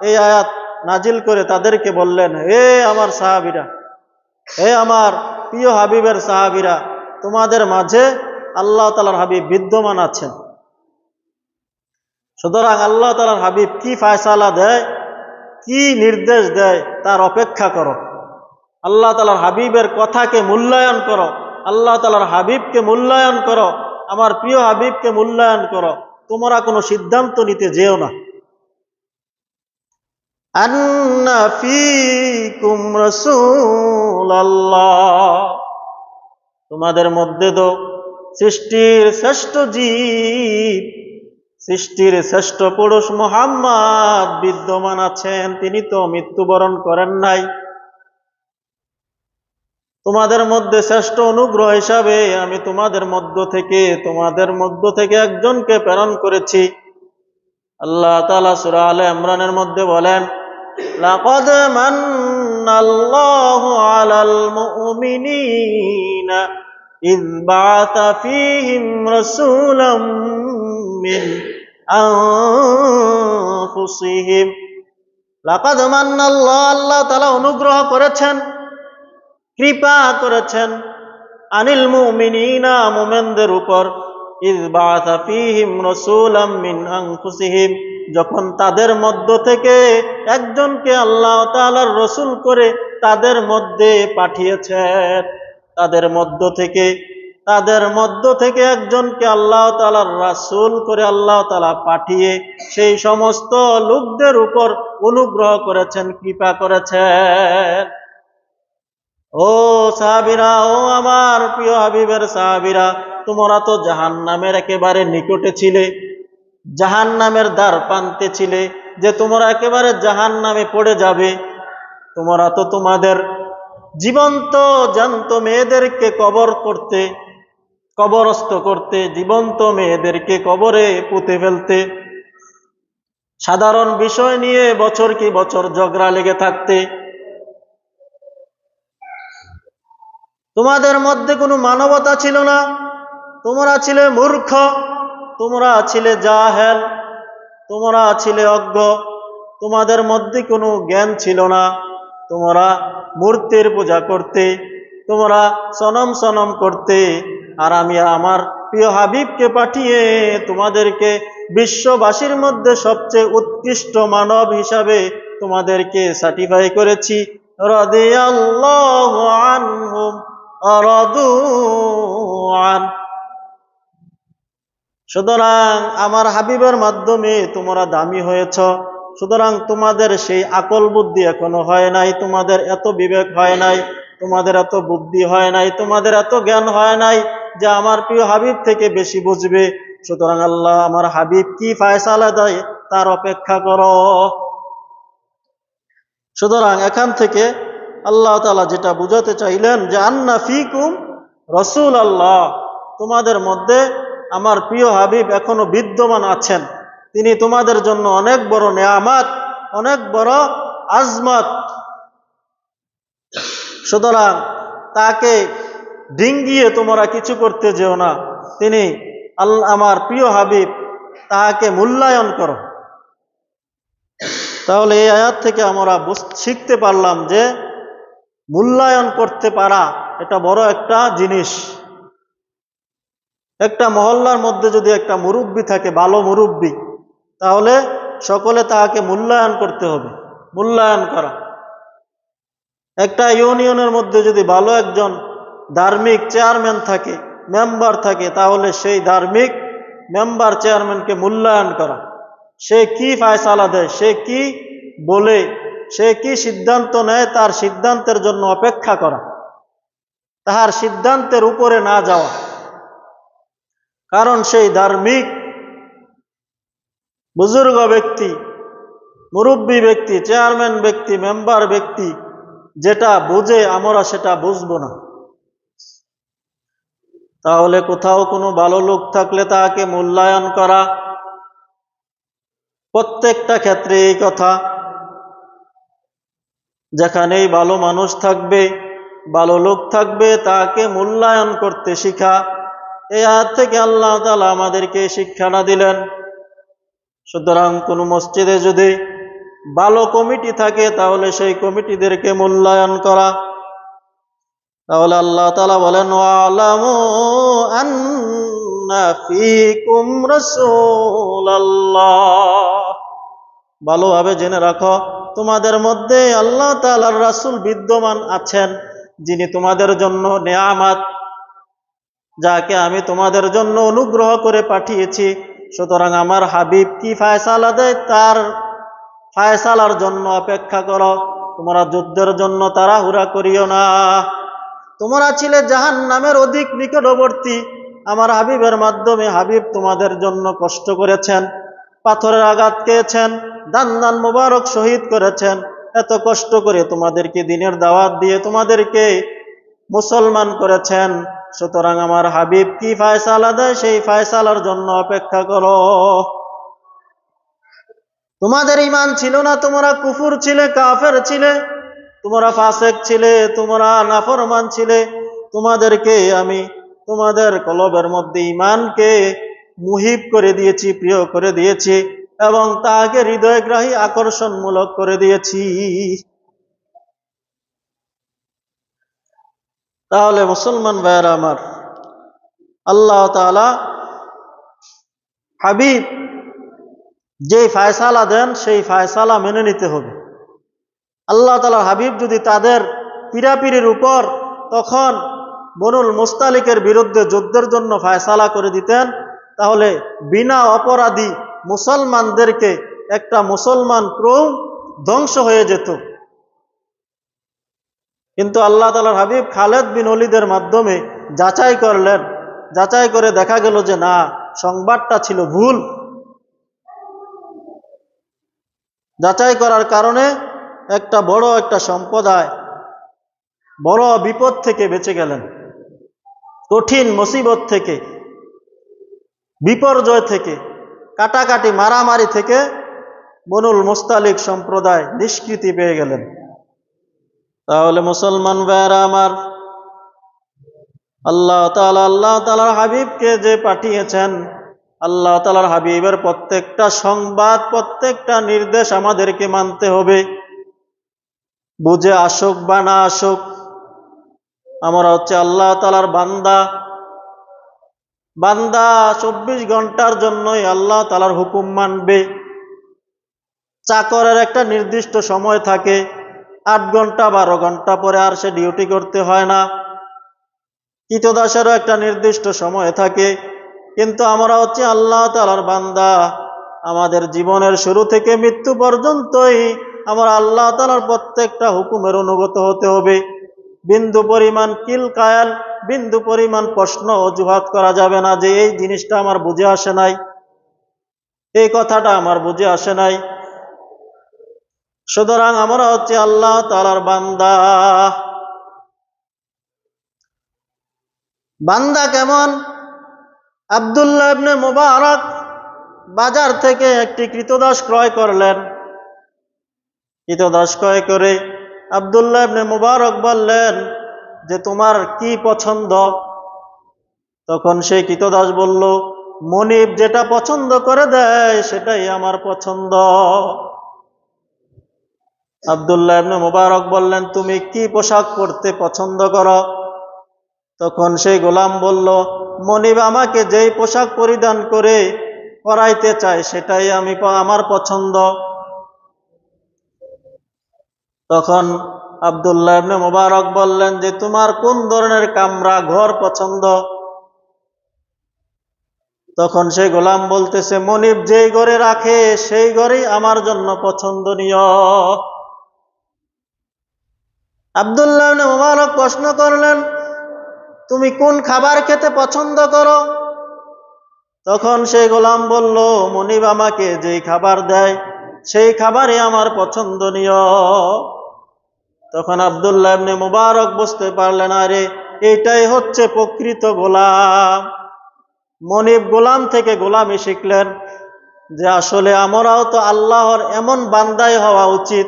এই আয়াত নাজিল করে তাদেরকে বললেন, হে আমার সাহাবীরা, হে আমার প্রিয় হাবিবের সাহাবীরা, তোমাদের মাঝে আল্লাহ তাআলার হাবিব বিদ্যমান আছেন। সুতরাং আল্লাহ তাআলার হাবিব কি ফয়সালা দেয়, কি নির্দেশ দেয় তার অপেক্ষা করো। আল্লাহ তাআলার হাবিবের কথাকে মূল্যায়ন করো, আল্লাহ তাআলার হাবিবকে মূল্যায়ন করো, আমার প্রিয় হাবিবকে মূল্যায়ন করো। তোমরা কোনো সিদ্ধান্ত নিতে যেও না। আন্না ফীকুম রাসূলুল্লাহ, তোমাদের মধ্যে তো সৃষ্টির শ্রেষ্ঠ জীব, সৃষ্টির শ্রেষ্ঠ পুরুষ মুহাম্মদ বিদ্যমান আছেন, তিনি তো মৃত্যুবরণ করেন নাই। তোমাদের মধ্যে শ্রেষ্ঠ অনুগ্রহ হিসাবে আমি তোমাদের মধ্য থেকে একজনকে প্রেরণ করেছি। আল্লাহ তাআলা সূরা আলে ইমরানের মধ্যে বলেন, লাকাদ মান্নাল্লাহু আলাল মুমিনিনা ইয বাআসা ফীহিম রাসূলাম মিন আনফুসিহিম। লাকাদ মান্নাল্লাহু, আল্লাহ তাআলা অনুগ্রহ করেছেন, কৃপা করেছেন, আনিল মুমিনিনা, মুমিনদের উপর, ইয বাআসা ফীহিম রাসূলাম মিন আনফুসিহিম, যখন তাদের মধ্য থেকে একজনকে আল্লাহ তাআলার রাসূল করে তাদের মধ্যে পাঠিয়েছেন। তাদের মধ্য থেকে একজনকে আল্লাহ তাআলার রাসূল করে আল্লাহ তাআলা পাঠিয়ে সেই সমস্ত লোকদের উপর অনুগ্রহ করেছেন, কৃপা করেছেন। ও সাহাবীরা, ও আমার প্রিয় হাবিবের সাহাবীরা, তোমরা তো জাহান্নামের একেবারে নিকটে ছিলে, জাহান্নামের দ্বার প্রান্তে ছিলে, যে তোমরা একেবারে জাহান্নামে পড়ে যাবে। তোমরা তো তোমাদের জীবন্ত জ্যান্ত মেয়েদেরকে কবরস্থ করতে, জীবন্ত মেয়েদেরকে কবরে পুঁতে ফেলতে, সাধারণ বিষয় নিয়ে বছর কি বছর ঝগড়া লেগে থাকতে। তোমাদের মধ্যে কোনো মানবতা ছিল না, তোমরা ছিলে মূর্খ, তোমরা ছিলে জাহেল, তোমরা ছিলে অজ্ঞ, তোমাদের মধ্যে কোনো জ্ঞান ছিল না। তোমরা মূর্তির পূজা করতে, তোমরা সনম করতে, আর আমি আমার প্রিয় হাবিবকে পাঠিয়ে তোমাদেরকে বিশ্ববাসীর মধ্যে সবচেয়ে উৎকৃষ্ট মানব হিসাবে তোমাদেরকে সার্টিফাই করেছি। রাদিয়াল্লাহু আনহুম ওয়া রাদু আন। সুতরাং আমার হাবিবের মাধ্যমে তোমরা দামি হয়েছ। সুতরাং তোমাদের সেই আকল বুদ্ধি এখনো হয় নাই, তোমাদের এত বিবেক হয় নাই, তোমাদের এত বুদ্ধি হয় নাই, তোমাদের এত জ্ঞান হয় নাই যে আমার প্রিয় হাবিব থেকে বেশি বুঝবে। সুতরাং আল্লাহ আমার হাবিব কি ফয়সালা দেয় তার অপেক্ষা করো। সুতরাং এখান থেকে আল্লাহ তাআলা যেটা বুঝাতে চাইলেন যে আন্না ফীকুম রাসূলুল্লাহ, তোমাদের মধ্যে আমার প্রিয় হাবিব এখনো বিদ্যমান আছেন। তিনি তোমাদের জন্য অনেক বড় নেয়ামত, অনেক বড় আজমত। সুতরাং তাকে ডিঙ্গিয়ে তোমরা কিছু করতে যেও না। তিনি আমার প্রিয় হাবিব, তাহাকে মূল্যায়ন করো। তাহলে এই আয়াত থেকে আমরা শিখতে পারলাম যে মূল্যায়ন করতে পারা এটা বড় একটা জিনিস। একটা মহল্লার মধ্যে যদি একটা মুরব্বি থাকে, ভালো মুরব্বি, তাহলে সকলে তাহাকে মূল্যায়ন করতে হবে, মূল্যায়ন করা। একটা ইউনিয়নের মধ্যে যদি ভালো একজন ধার্মিক চেয়ারম্যান থাকে, মেম্বার থাকে, তাহলে সেই ধার্মিক মেম্বার চেয়ারম্যানকে মূল্যায়ন করা। সে কি ফয়সালা দেয়, সে কি বলে, সে কি সিদ্ধান্ত নেয়, তার সিদ্ধান্তের জন্য অপেক্ষা করা, তাহার সিদ্ধান্তের উপরে না যাওয়া। কারণ সেই ধার্মিক বুজুর্গ ব্যক্তি, মুরব্বী ব্যক্তি, চেয়ারম্যান ব্যক্তি, মেম্বার ব্যক্তি যেটা বুঝে আমরা সেটা বুঝবো না। তাহলে কোথাও কোনো ভালো লোক থাকলে তাকে মূল্যায়ন করা, প্রত্যেকটা ক্ষেত্রে এই কথা। যেখানেই ভালো মানুষ থাকবে ভালো লোক থাকবে তাকে মূল্যায়ন করতে শিখা। এই আয়াত থেকে আল্লাহ তাআলা আমাদেরকে শিক্ষাটা দিলেন। সুতরাং কোন মসজিদে যদি ভালো কমিটি থাকে তাহলে সেই কমিটিদেরকে মূল্যায়ন করা। তাহলে আল্লাহ তাআলা বলেন, ওয়ালামু আন্না ফীকুম রাসূলুল্লাহ, ভালোভাবে জেনে রাখো তোমাদের মধ্যে আল্লাহ তাআলার রাসূল বিদ্যমান আছেন, যিনি তোমাদের জন্য নেয়ামত, যাকে আমি তোমাদের জন্য অনুগ্রহ করে পাঠিয়েছি। সুতরাং আমার হাবিব কি ফায়সালা দেয় তার ফায়সালার জন্য অপেক্ষা করো। তোমরা যুদ্ধের জন্য তাড়াহুড়া করিও না। তোমরা ছিলে জাহান্নামের অধিক নিকটবর্তী। আমার হাবিবের মাধ্যমে হাবিব তোমাদের জন্য কষ্ট করেছেন, পাথরের আঘাত খেয়েছেন, দান দান মোবারক শহীদ করেছেন। এত কষ্ট করে তোমাদেরকে দ্বীনের দাওয়াত দিয়ে তোমাদেরকে মুসলমান করেছেন। সুতরাং আমার হাবিব কি ফায়সালা দেয় সেই ফায়সালার জন্য অপেক্ষা করো। তোমাদের ঈমান ছিল না, তোমরা কুফর ছিলে, কাফের ছিলে, তোমরা ফাসিক ছিলে, তোমরা নাফরমান ছিলে। তোমাদেরকে আমি তোমাদের কলবের মধ্যে ঈমানকে মুহিব করে দিয়েছি, প্রিয় করে দিয়েছি, এবং তাকে হৃদয়গ্রাহী আকর্ষণমূলক করে দিয়েছি। তাহলে মুসলমান ভাইয়েরা আমার, আল্লাহ তাআলা হাবিব যে ফায়সালা দেন সেই ফায়সালা মেনে নিতে হবে। আল্লাহ তাআলার হাবিব যদি তাদের পীড়াপিড়ির উপর তখন বনুল মুস্তালিকের বিরুদ্ধে যুদ্ধের জন্য ফায়সালা করে দিতেন, তাহলে বিনা অপরাধী মুসলমানদেরকে একটা মুসলমান ক্রম ধ্বংস হয়ে যেত। কিন্তু আল্লাহ তাআলার হাবিব খালেদ বিন ওলীদের মাধ্যমে যাচাই করলেন, যাচাই করে দেখা গেল যে না, সংবাদটা ছিল ভুল। যাচাই করার কারণে একটা সম্প্রদায় বড় বিপদ থেকে বেঁচে গেলেন, কঠিন মুসিবত থেকে, বিপর্যয় থেকে, কাটাকাটি মারামারি থেকে বনুল মুস্তালিক সম্প্রদায় নিষ্কৃতি পেয়ে গেলেন। তাহলে মুসলমান ভাইয়েরা আমার, আল্লাহ তাআলার হাবিবকে যে পাঠিয়েছেন, আল্লাহ তাআলার হাবিবের প্রত্যেকটা সংবাদ, প্রত্যেকটা নির্দেশ আমাদেরকে মানতে হবে, বুঝে আসুক বা না আসুক। আমরা হচ্ছে আল্লাহ তাআলার বান্দা। 24 ঘন্টার জন্যই আল্লাহ তাআলার হুকুম মানবে। চাকরের একটা নির্দিষ্ট সময় থাকে, 8 ঘন্টা 12 ঘন্টা পরে আর সে ডিউটি করতে হয় না। কৃতদাসেরও একটা নির্দিষ্ট সময় থাকে। কিন্তু আমরা হচ্ছে আল্লাহ তাআলার বান্দা। আমাদের জীবনের শুরু থেকে মৃত্যু পর্যন্তই আমরা আল্লাহ তাআলার প্রত্যেকটা হুকুমের অনুগত হতে হবে। বিন্দু পরিমাণ কিল কায়াল, বিন্দু পরিমাণ প্রশ্ন অজুহাত করা যাবে না যে এই জিনিসটা আমার বুঝে আসে নাই, এই কথাটা আমার বুঝে আসে নাই। সুতরাং আমরা হচ্ছে আল্লাহ তাআলার বান্দা। বান্দা কেমন? আব্দুল্লাহ ইবনে মুবারক বাজার থেকে একটি কৃতদাস ক্রয় করলেন। কৃতদাস ক্রয় করে আব্দুল্লাহ ইবনে মুবারক বললেন যে তোমার কি পছন্দ? তখন সেই কৃতদাস বলল, মনিব যেটা পছন্দ করে দেয় সেটাই আমার পছন্দ। আব্দুল্লাহ ইবনে মুবারক বললেন, তুমি কি পোশাক পরতে পছন্দ করো? তখন সেই গোলাম বলল, মনিব আমাকে যেই পোশাক পরিধান করে পরাইতে চায় সেটাই আমার পছন্দ। তখন আব্দুল্লাহ ইবনে মুবারক বললেন যে তোমার কোন ধরনের কামরা ঘর পছন্দ? তখন সেই গোলাম বলতেছে, মনিব যেই ঘরে রাখে সেই ঘরেই আমার জন্য পছন্দনীয়। আব্দুল্লাহ ইবনে মুবারক প্রশ্ন করলেন, তুমি কোন খাবার খেতে পছন্দ করো? তখন সেই গোলাম বলল, মনিব আমাকে যেই খাবার দেয় সেই খাবারই আমার পছন্দনীয়। তখন আব্দুল্লাহ ইবনে মুবারক বুঝতে পারলেন, আরে এইটাই হচ্ছে প্রকৃত গোলাম। মনিব গোলাম থেকে গোলামি শিখলেন যে আসলে আমরাও তো আল্লাহর এমন বান্দাই হওয়া উচিত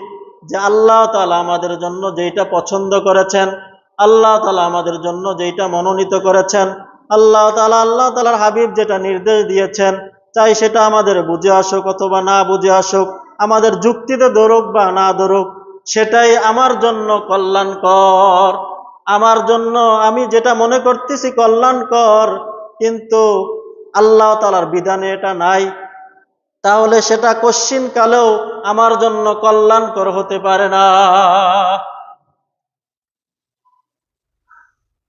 যে আল্লাহ তাআলা আমাদের জন্য যেটা পছন্দ করেছেন আল্লাহ তাআলা আমাদের জন্য যেটা মনোনীত করেছেন, আল্লাহ তাআলার হাবিব যেটা নির্দেশ দিয়েছেন, চাই সেটা আমাদের বুঝে আসুক অথবা না বুঝে আসুক, আমাদের যুক্তিতে ধরুক বা না ধরুক, সেটাই আমার জন্য কল্যাণকর। আমার জন্য আমি যেটা মনে করতেছি কল্যাণকর, কিন্তু আল্লাহ তাআলার বিধানে এটা নাই, তাহলে সেটা কশ্চিন কালেও আমার জন্য কল্যাণকর হতে পারে না।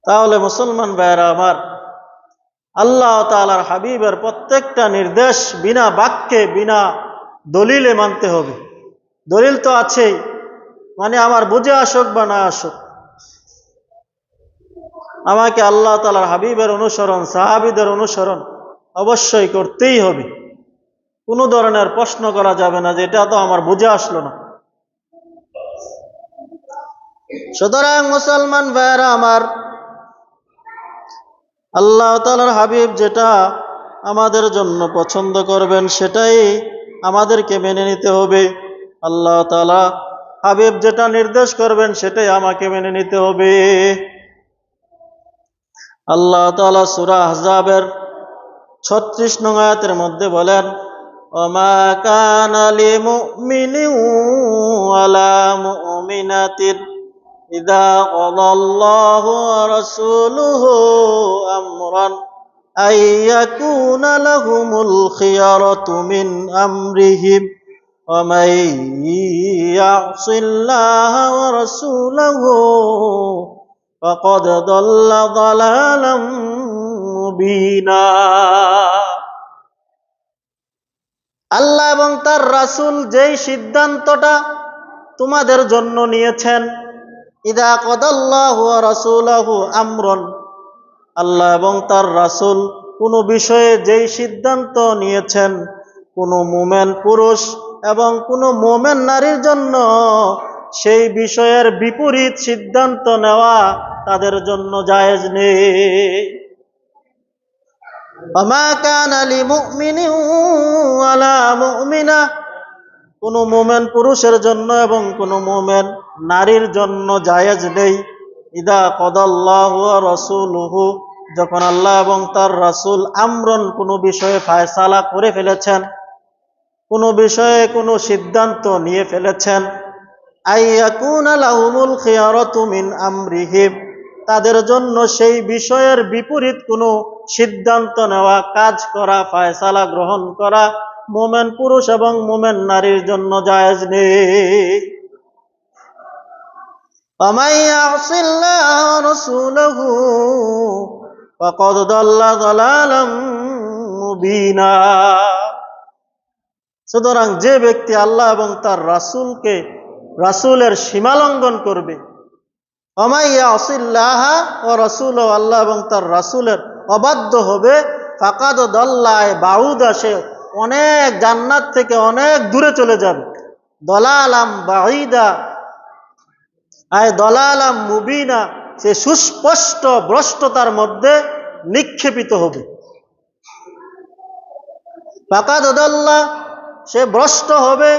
তাহলে মুসলমান ভাইয়েরা আমার, আল্লাহ তাআলার হাবিবের প্রত্যেকটা নির্দেশ বিনা বাক্যে বিনা দলিলে মানতে হবে। দলিল তো আছেই, মানে আমার বুঝে আসুক বা না আসুক, আমাকে আল্লাহ তাআলার হাবিবের অনুসরণ, সাহাবীদের অনুসরণ অবশ্যই করতেই হবে। কোনো ধরনের প্রশ্ন করা যাবে না যে এটা তো আমার বুঝে আসলো না। সুতরাং মুসলমান ভাইয়েরা আমার, আল্লাহ তাআলার হাবিব যেটা আমাদের জন্য পছন্দ করবেন সেটাই আমাদেরকে মেনে নিতে হবে। আল্লাহ তাআলা হাবিব যেটা নির্দেশ করবেন সেটাই আমাকে মেনে নিতে হবে। আল্লাহ তাআলা সূরা আহজাবের 36 নং আয়াতের মধ্যে বলেন, ওমা কানা লিমুমিনিন ওয়ালা মুমিনাতিন ইযা ক্বাদাল্লাহু ওয়া রাসূলুহু আমরান আইয়াকুনা লাহুমুল খিয়ারাতু মিন আমরিহিম ওয়া মান ইয়াসিল্লাহা ওয়া রাসূলাহু ফাকাদ দাল্লা দালালাম মুবিনা। আল্লাহ এবং তার রাসূল যেই সিদ্ধান্তটা তোমাদের জন্য নিয়েছেন, ইযা ক্বাদাল্লাহু ওয়া রাসূলুহু আমরন, আল্লাহ এবং তার রাসূল কোনো বিষয়ে যেই সিদ্ধান্ত নিয়েছেন, কোনো মুমিন পুরুষ এবং কোনো মুমিন নারীর জন্য সেই বিষয়ের বিপরীত সিদ্ধান্ত নেওয়া তাদের জন্য জায়েজ নেই। ওমা কানা লিমুমিনিন ওয়ালা মুমিনা, কোনো মুমিন পুরুষের জন্য এবং কোনো মুমিন নারীর জন্য জায়েজ নেই। ইযা ক্বাদাল্লাহু ওয়া রাসূলুহু, যখন আল্লাহ এবং তার রাসূল আমরন কোনো বিষয়ে ফায়সালা করে ফেলেছেন, কোনো বিষয়ে কোনো সিদ্ধান্ত নিয়ে ফেলেছেন, আইয়াকুনা লাহুমুল খিয়ারাতু মিন আমরিহিম, তাদের জন্য সেই বিষয়ের বিপরীত কোনো সিদ্ধান্ত নেওয়া, কাজ করা, ফায়সালা গ্রহণ করা মুমিন পুরুষ এবং মুমিন নারীর জন্য জায়েজ নেই। ওয়ামান ইয়াসিল্লাহ ওয়া রাসূলহু ফাকাদ দাল্লা দালালাম মুবিনা। সুতরাং যে ব্যক্তি আল্লাহ এবং তার রাসূলের সীমালঙ্ঘন করবে, ওয়ামান ইয়াসিল্লাহ ওয়া রাসূলহু, আল্লাহ এবং তার রাসূলের অবাধ্য হবে, ফাকাদ দাল্লা বাউদা, সে অনেক জান্নাত থেকে অনেক দূরে চলে যাবে। দলালাম বাঈদা আয় দলালাম মুবিনা, সে সুস্পষ্ট ভ্রষ্টতার মধ্যে নিক্ষেপিত হবে। ফাকাদ দাল্লা, সে ভ্রষ্ট হবে।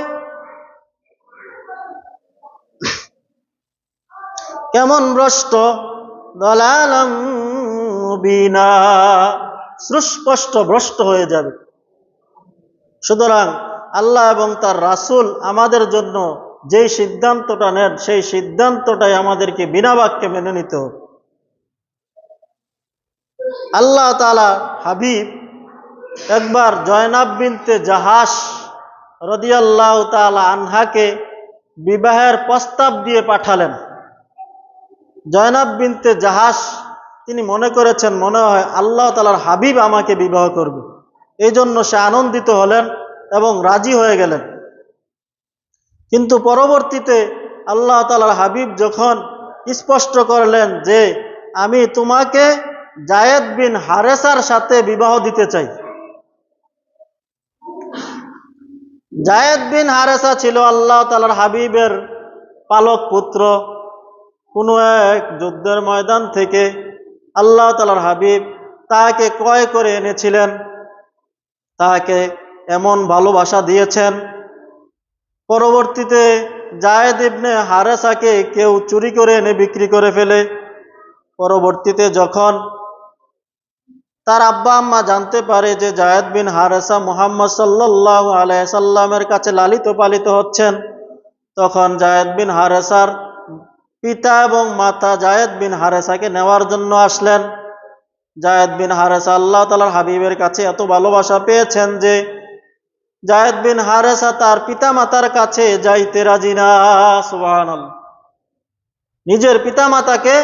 কেমন ভ্রষ্ট? দলালাম মুবিনা, সুস্পষ্ট ভ্রষ্ট হয়ে যাবে। সুতরাং আল্লাহ এবং তার রাসূল আমাদের জন্য যেই সিদ্ধান্তটা নেন, সেই সিদ্ধান্তটাই আমাদেরকে বিনা বাক্যে মেনে নিতে হবে। আল্লাহ তাআলা হাবিব একবার জয়নাব বিনতে জাহাশ রাদিয়াল্লাহু তাআলা আনহাকে বিবাহের প্রস্তাব দিয়ে পাঠালেন। জয়নাব বিনতে জাহাশ তিনি মনে করেছেন, মনে হয় আল্লাহ তাআলার হাবিব আমাকে বিবাহ করবে, এই জন্য সে আনন্দিত হলেন এবং রাজি হয়ে গেলেন। কিন্তু পরবর্তীতে আল্লাহ তাআলার হাবিব যখন স্পষ্ট করলেন যে আমি তোমাকে যায়েদ বিন হারেসার সাথে বিবাহ দিতে চাই। যায়েদ বিন হারেসা ছিল আল্লাহ তাআলার হাবিবের পালক পুত্র। কোনো এক যুদ্ধের ময়দান থেকে আল্লাহ তাআলার হাবিব তাকে ক্রয় করে এনেছিলেন, তাকে এমন ভালোবাসা দিয়েছেন। পরবর্তীতে যায়েদ ইবনে হারেসাকে কেউ চুরি করে এনে বিক্রি করে ফেলে, পরবর্তীতে যখন তার আব্বা আম্মা জানতে পারে যে যায়েদ বিন হারেসা মুহাম্মদ সাল্লাল্লাহু আলাইহি সাল্লামের কাছে লালিত পালিত হচ্ছেন, তখন যায়েদ বিন হারেসার পিতা এবং মাতা যায়েদ বিন হারেসাকে নেওয়ার জন্য আসলেন। যায়েদ বিন হারেসা আল্লাহ তাআলার হাবিবের কাছে এত ভালোবাসা পেয়েছেন যে যায়েদ বিন হারেসা তার পিতা মাতার কাছে যাইতে রাজি না। সুবহানাল্লাহ। নিজের পিতা মাতাকে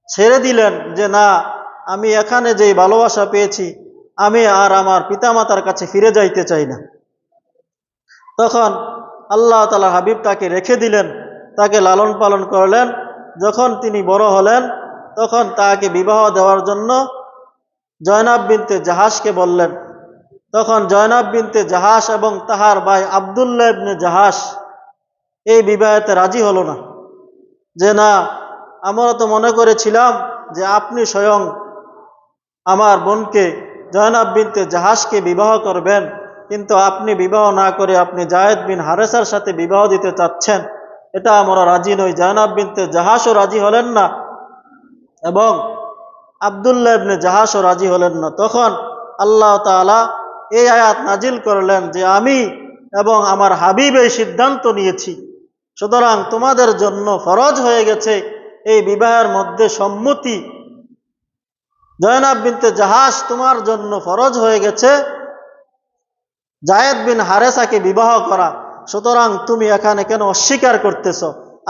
ছেড়ে দিলেন যে না, আমি এখানে যেই ভালোবাসা পেয়েছি আমি আর আমার পিতা মাতার কাছে ফিরে যাইতে চাই না। তখন আল্লাহ তাআলা হাবিব তাকে রেখে দিলেন, তাকে লালন পালন করলেন। যখন তিনি বড় হলেন তখন তাকে বিবাহ দেওয়ার জন্য জয়নাব বিনতে জাহাশকে বললেন। তখন জয়নাব বিনতে জাহাশ এবং তাহার ভাই আব্দুল্লাহ ইবনে জাহাশ এই বিবাহেতে রাজি হলো না, যে না, আমরা তো মনে করেছিলাম যে আপনি স্বয়ং আমার বোনকে জয়নাব বিনতে জাহাশকে বিবাহ করবেন, কিন্তু আপনি বিবাহ না করে আপনি যায়েদ বিন হারেসার সাথে বিবাহ দিতে চাচ্ছেন, এটা আমরা রাজি নই। জয়নাব বিনতে জাহাশও রাজি হলেন না এবং আব্দুল্লাহ ইবনে জাহাশও রাজি হলেন না। তখন আল্লাহ তাআলা এই আয়াত নাজিল করলেন যে আমি এবং আমার হাবিব এই সিদ্ধান্ত নিয়েছি, সুতরাং তোমাদের জন্য ফরজ হয়ে গেছে এই বিবাহের মধ্যে সম্মতি। জয়নাব বিনতে জাহাশ, তোমার জন্য ফরজ হয়ে গেছে যায়েদ বিন হারেসাকে বিবাহ করা, সুতরাং তুমি এখানে কেন অস্বীকার করতেছ?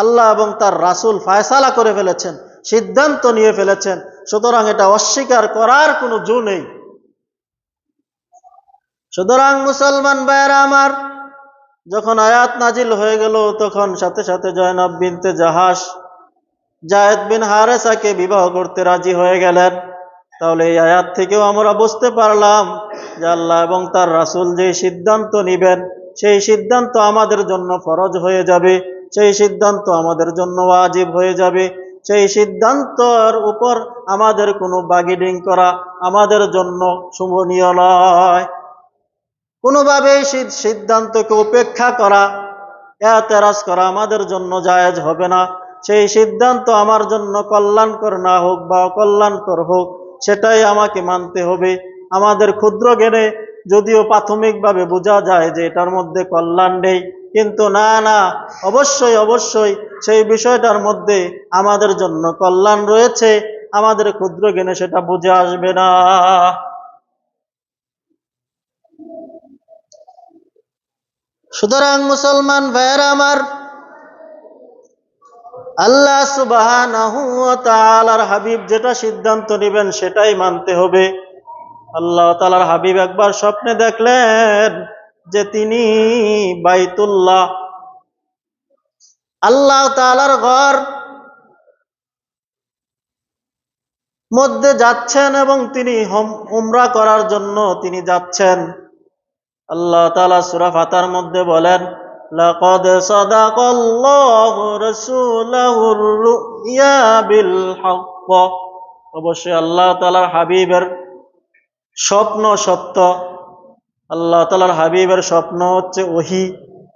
আল্লাহ এবং তার রাসূল ফয়সালা করে ফেলেছেন, সিদ্ধান্ত নিয়ে ফেলেছেন, সুতরাং এটা অস্বীকার করার কোনো জো নেই। সুতরাং মুসলমান ভাইয়েরা আমার, যখন আয়াত নাজিল হয়ে গেল তখন সাথে সাথে জয়নাব বিনতে জাহাশ যায়েদ বিন হারেসাকে বিবাহ করতে রাজি হয়ে গেলেন। তাহলে এই আয়াত থেকেও আমরা বুঝতে পারলাম যে আল্লাহ এবং তার রাসূল যে সিদ্ধান্ত নিবেন সেই সিদ্ধান্ত আমাদের জন্য ফরজ হয়ে যাবে, সেই সিদ্ধান্ত আমাদের জন্য ওয়াজিব হয়ে যাবে। সেই সিদ্ধান্তের উপর আমাদের কোনো বার্গেনিং করা আমাদের জন্য শোভনীয় নয়। কোনোভাবেই সিদ্ধান্তকে উপেক্ষা করা, এতরাজ করা আমাদের জন্য জায়েজ হবে না। সেই সিদ্ধান্ত আমার জন্য কল্যাণকর না হোক বা অকল্যাণকর হোক, সেটাই আমাকে মানতে হবে। আমাদের ক্ষুদ্র জ্ঞানে যদিও প্রাথমিকভাবে বোঝা যায় যে এটার মধ্যে কল্যাণ নেই, কিন্তু না না, অবশ্যই অবশ্যই সেই বিষয়টার মধ্যে আমাদের জন্য কল্যাণ রয়েছে। আমাদের ক্ষুদ্র জ্ঞানে সেটা বুঝে আসবে না। সুতরাং মুসলমান ভাইয়েরা আমার, আল্লাহ সুবহানাহু ওয়া তাআলার হাবিব যেটা সিদ্ধান্ত নেবেন সেটাই মানতে হবে। আল্লাহ তাআলার হাবিব একবার স্বপ্নে দেখলেন যে তিনি বাইতুল্লাহ, আল্লাহ তাআলার ঘর মধ্যে যাচ্ছেন এবং তিনি উমরা করার জন্য তিনি যাচ্ছেন। আল্লাহ তাআলা সূরা ফাতার মধ্যে বলেন, লাকাদ সাদাকাল্লাহু রাসূলাহুর রুইয়া বিল হক। অবশ্যই আল্লাহ তাআলার হাবিবের স্বপ্ন সত্য। আল্লাহ তাআলার হাবিবের স্বপ্ন হচ্ছে ওহী।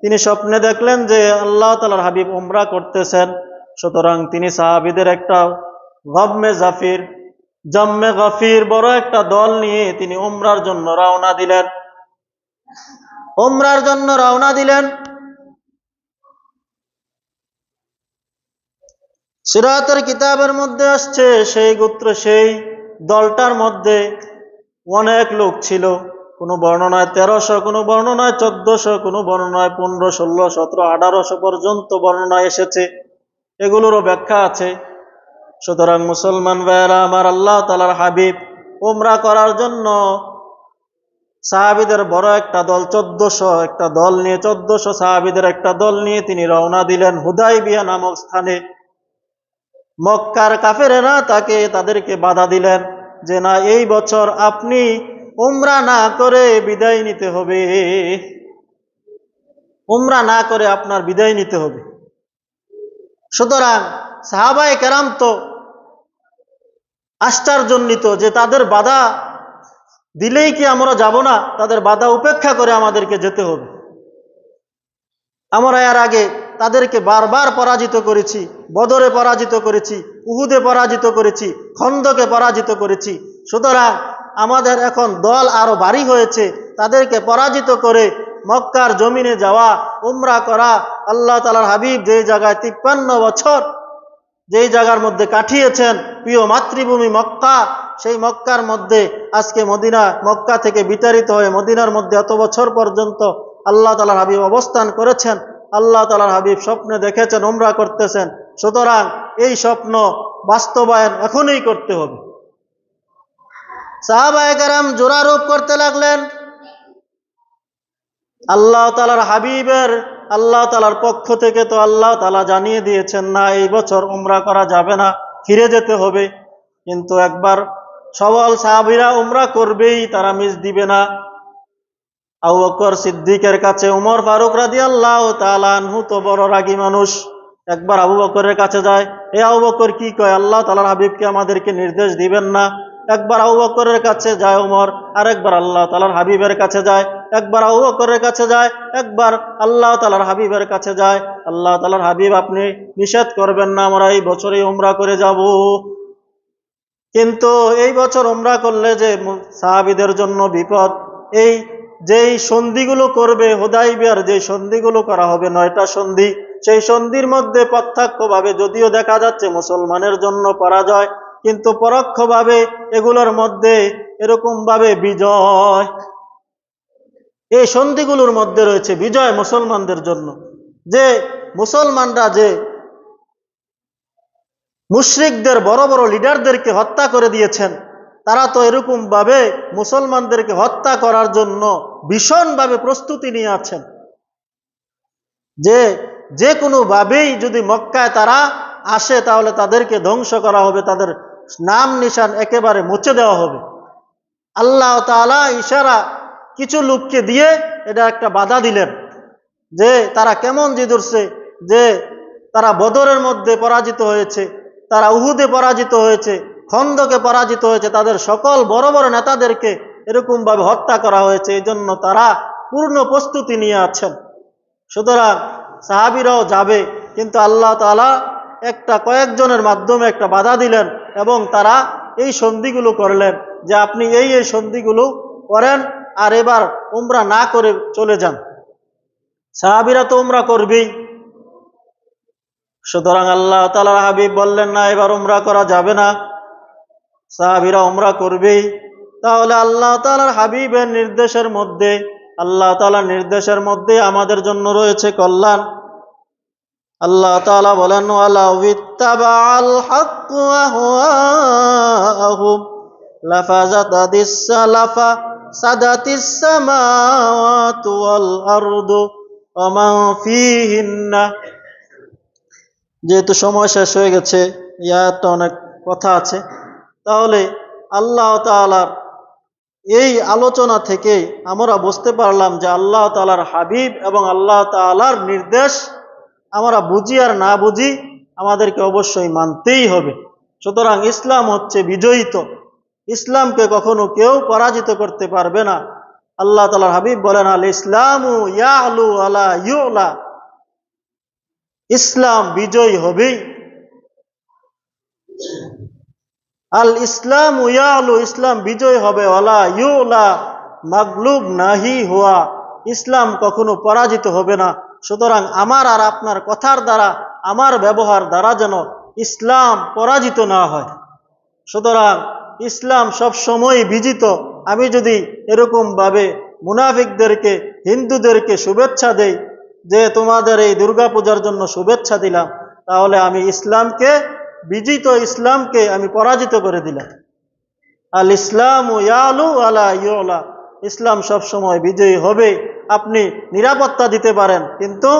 তিনি স্বপ্নে দেখলেন যে আল্লাহ তাআলার হাবিব উমরা করতেছেন, সুতরাং তিনি সাহাবীদের একটা জাম্মে গাফির বড় একটা দল নিয়ে তিনি উমরার জন্য রওনা দিলেন। সিরাতের কিতাবের মধ্যে আসছে সেই দলটার মধ্যে অনেক লোক ছিল। কোনো বর্ণনায় 1300, কোনো বর্ণনায় 1400, কোনো বর্ণনায় 15, 16, 17, 1800 পর্যন্ত বর্ণনায় এসেছে। এগুলোরও ব্যাখ্যা আছে। সুতরাং মুসলমান ভাইয়েরা আমার, আল্লাহ তাআলার হাবিব উমরা করার জন্য সাহাবীদের বড় একটা দল, 1400 সাহাবীদের একটা দল নিয়ে তিনি রওনা দিলেন হুদাইবিয়া নামক স্থানে। মক্কার কাফেরেরা তাদেরকে বাধা দিলেন যে না, এই বছর আপনি উমরা না করে বিদায় নিতে হবে, উমরা না করে আপনার বিদায় নিতে হবে। সুতরাং সাহাবায়ে কেরাম তো আশ্চর্যান্বিত যে তাদের বাধা দিলেই কি আমরা যাব না? তাদের বাধা উপেক্ষা করে আমাদেরকে যেতে হবে। আমরা এর আগে তাদেরকে বারবার পরাজিত করেছি, বদরে পরাজিত করেছি, উহুদে পরাজিত করেছি, খন্দকে পরাজিত করেছি। সুতরাং আমাদের এখন দল আরো ভারী হয়েছে, তাদেরকে পরাজিত করে মক্কার জমিনে যাওয়া, উমরা করা। আল্লাহ তাআলার হাবিব যেই জায়গায় 53 বছর যেই জায়গার মধ্যে কাটিয়েছেন, প্রিয় মাতৃভূমি মক্কা, সেই মক্কার মধ্যে আজকে মদিনা, মক্কা থেকে বিতাড়িত হয়ে মদিনার মধ্যে এত বছর পর্যন্ত আল্লাহ তাআলার হাবিব অবস্থান করেছেন। আল্লাহ তাআলার হাবিব স্বপ্নে দেখেছেন উমরা করতেছেন। সুতরাং এই স্বপ্ন বাস্তবায়ন এখনই করতে হবে। সাহাবায়ে কেরাম জোরারোপ করতে লাগলেন। আল্লাহ তাআলার হাবিবের, আল্লাহ তাআলার পক্ষ থেকে তো আল্লাহ তাআলা জানিয়ে দিয়েছেন, না এই বছর উমরা করা যাবে না, ফিরে যেতে হবে। কিন্তু একবার সবল সাহাবীরা উমরা করবেই, তারা মিস দিবে না। আবু বকর সিদ্দিকের কাছে উমর ফারুক রাদিয়াল্লাহু তাআলা আনহু তো বড় রাগী মানুষ, একবার আবু বকরের কাছে যায়, এ আবু বকর কি কয়, আল্লাহ তাআলার হাবিবকে আমাদেরকে নির্দেশ দিবেন না? একবার আবু বকরের কাছে যায় উমর, আরেকবার আল্লাহ তাআলার হাবিবের কাছে যায়। একবার আবু বকরের কাছে যায়, একবার আল্লাহ তাআলার হাবিবের কাছে যায়। আল্লাহ তাআলার হাবিব, আপনি নিষেধ করবেন না, আমরা এই বছরই উমরা করে যাব। কিন্তু এই বছর উমরা করলে যে সাহাবীদের জন্য বিপদ। এই যেই সন্ধিগুলো করবে, হুদায়বিয়ার যে সন্ধিগুলো করা হবে 9টা সন্ধি, সেই সন্ধির মধ্যে প্রত্যক্ষভাবে যদিও দেখা যাচ্ছে মুসলমানের জন্য পরাজয়, কিন্তু পরোক্ষভাবে এগুলোর মধ্যে এরকম ভাবে বিজয়। এই সন্ধিগুলোর মধ্যে রয়েছে বিজয় মুসলমানদের জন্য। যে মুসলমানরা যে মুশরিকদের বড় বড় লিডারদেরকে হত্যা করে দিয়েছেন, তারা তো এরকম ভাবে মুসলমানদেরকে হত্যা করার জন্য ভীষণভাবে প্রস্তুতি নিয়ে আছেন, যে কোনো ভাবেই যদি মক্কায় তারা আসে তাহলে তাদেরকে ধ্বংস করা হবে, তাদের নাম নিশান একেবারে মুছে দেওয়া হবে। আল্লাহ তাআলা ইশারা কিছু লোককে দিয়ে এটা একটা বাধা দিলেন, যে তারা কেমন জিদুরছে, যে তারা বদরের মধ্যে পরাজিত হয়েছে, তারা উহুদে পরাজিত হয়েছে, খন্দকে পরাজিত হয়েছে, তাদের সকল বড় বড় নেতাদেরকে এরকম ভাবে হত্যা করা হয়েছে। এই জন্য তারা পূর্ণ প্রস্তুতি নিয়ে আছেন। সুতরাং সাহাবীরাও যাবে, কিন্তু আল্লাহ তাআলা একটা কয়েকজনের মাধ্যমে একটা বাধা দিলেন এবং তারা এই সন্ধিগুলো করলেন, যে আপনি এই সন্ধিগুলো করেন আর এবার উমরা না করে চলে যান। সাহাবীরা তো উমরা করবেই। সুতরাং আল্লাহ তাআলার হাবিব বললেন, না এবার উমরা করা যাবে না, সাহাবীরা উমরা করবেই। তাহলে আল্লাহ তাআলার হাবিবের নির্দেশের মধ্যে, আল্লাহ তাআলার নির্দেশের মধ্যে আমাদের জন্য রয়েছে কল্যাণ। আল্লাহ তাআলা বলেন, ওয়ালাউ ইত্তাবাআল হাক্কু আহওয়াহুম লাফাসাদাতিস সামাওয়াতু ওয়াল আরদু ওয়া মান ফীহিন্না। যেহেতু সময় শেষ হয়ে গেছে, ইয়াতে অনেক কথা আছে, তাহলে আল্লাহ তাআলার এই আলোচনা থেকে আমরা বুঝতে পারলাম যে আল্লাহ তাআলার হাবিব এবং আল্লাহ তাআলার নির্দেশ আমরা বুঝি আর না বুঝি আমাদেরকে অবশ্যই মানতেই হবে। সুতরাং ইসলাম হচ্ছে বিজয়িত, ইসলামকে কখনো কেউ পরাজিত করতে পারবে না। আল্লাহ তাআলার হাবিব বলেন, আল ইসলামু ইয়ালু আলা ইউলা, ইসলাম বিজয়ী হবেই। আল ইসলাম ইয়ালু, ইসলাম বিজয় হবে, ওয়ালা ইউলা, মাগলুব নাহি হুয়া, ইসলাম কখনো পরাজিত হবে না। সুতরাং আমার আর আপনার কথার দ্বারা, আমার ব্যবহার দ্বারা যেন ইসলাম পরাজিত না হয়। সুতরাং ইসলাম সব সময় বিজিত। আমি যদি এরকম ভাবে মুনাফিকদেরকে, হিন্দুদেরকে শুভেচ্ছা দেই যে তোমাদের এই দুর্গাপূজার জন্য শুভেচ্ছা দিলাম, তাহলে আমি ইসলামকে, বিজিত ইসলামকে আমি পরাজিত করে দিলাম। আল ইসলামু ইয়ালু আলা ইউলা, ইসলাম সব সময় বিজয়ী হবে। আপনি নিরাপত্তা দিতে পারেন কিন্তু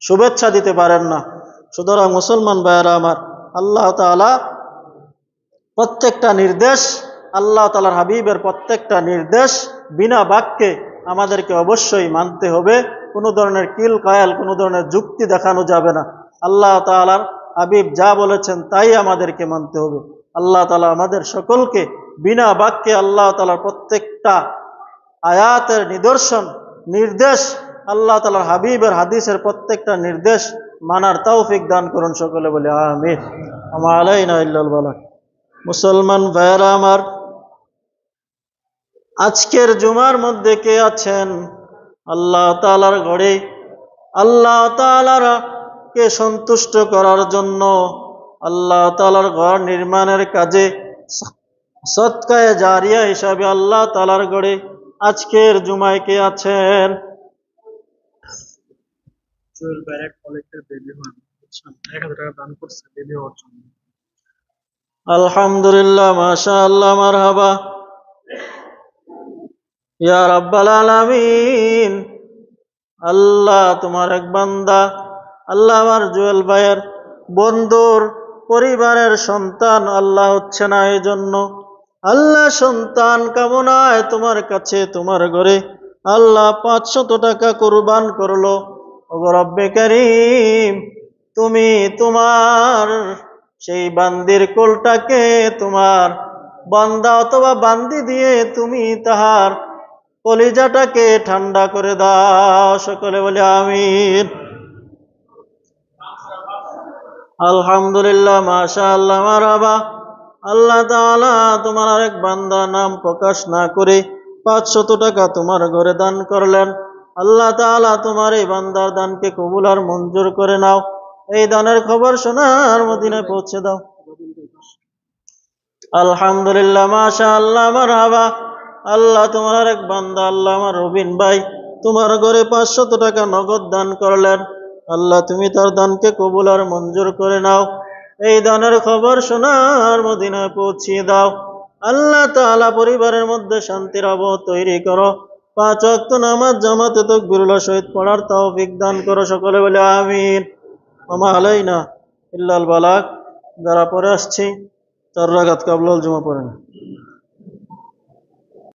শুভেচ্ছা দিতে পারেন না। সুতরাং মুসলমান ভাইয়েরা আমার, আল্লাহ তাআলা প্রত্যেকটা নির্দেশ, আল্লাহ তাআলার হাবিবের প্রত্যেকটা নির্দেশ বিনা বাক্যে আমাদেরকে অবশ্যই মানতে হবে। কোনো ধরনের কিল কায়াল, কোনো ধরনের যুক্তি দেখানো যাবে না। আল্লাহ তাআলার হাবিব যা বলেছেন তাই আমাদেরকে মানতে হবে। আল্লাহ তাআলা আমাদের সকলকে বিনা বাক্যে আল্লাহ তাআলার প্রত্যেকটা আয়াতের নিদর্শন, নির্দেশ আল্লাহ তাআলার হাবিবের হাদিসের প্রত্যেকটা নির্দেশ মানার তৌফিক দান করুন। সকলে বলি আমিন। আমা আলাইনা ইল্লাল বালাগ। মুসলমান ভাইয়েরা আমার, আজকের জুমার মধ্যে কে আছেন আল্লাহ তাআলার ঘরে আল্লাহ তাআলার কে সন্তুষ্ট করার জন্য আল্লাহ তাআলার ঘর নির্মাণের কাজে সদকায়ে জারিয়া হিসাবে আল্লাহ তাআলার ঘরে আজকের জুমায় কে আছেন? আলহামদুলিল্লাহ, মাশাআল্লাহ, মারহাবা। ইয়া রাব্বাল আলামিন, আল্লাহ তোমার এক বান্দা, আল্লাহ আমার জুয়েল ভাইয়ের বন্ধুর পরিবারের সন্তান আল্লাহ হচ্ছে না, এই জন্য আল্লাহ সন্তান কামনায় তোমার কাছে তোমার ঘরে আল্লাহ 500 টাকা কুরবান করলো। ওগো রব্বে কারীম, তুমি তোমার সেই বান্দির কোলটাকে তোমার বান্দা অথবা বান্দি দিয়ে তুমি তাহার কলিজাটাকে ঠান্ডা করে দাও। সকলে বলে আমিন। আলহামদুলিল্লাহ, মাশাআল্লাহ, মারহাবা। আল্লাহ তাআলা তোমার আরেক বান্দা নাম প্রকাশ না করে 500 টাকা তোমার ঘরে দান করলেন। আল্লাহ তাআলা তোমার এই বান্দার দানকে কবুল আর মঞ্জুর করে নাও। এই দানের খবর সোনার মদিনায় পৌঁছে দাও। আলহামদুলিল্লাহ, মাশাআল্লাহ, মারহাবা। আল্লাহ তোমার আরেক বান্দা আল্লাহ আমার রবিন ভাই তোমার ঘরে 500 টাকা নগদ দান করলেন। আল্লাহ তুমি তার দানকে কবুল আর মঞ্জুর করে নাও। এই দানের খবর সোনার মদিনায় পৌঁছিয়ে দাও। আল্লাহ তাআলা পরিবারের মধ্যে শান্তির আবহ তৈরি করো। 5 ওয়াক্ত নামাজ জামাতে তাকবীরুল্লাহ সহিত পড়ার তৌফিক দান করো। সকলে বলে আমিন। ওমা আলাইনা ইল্লাল বালাগ। যারা পরে আসছি 4 রাকাত কাবলাল জুমা পড়েন।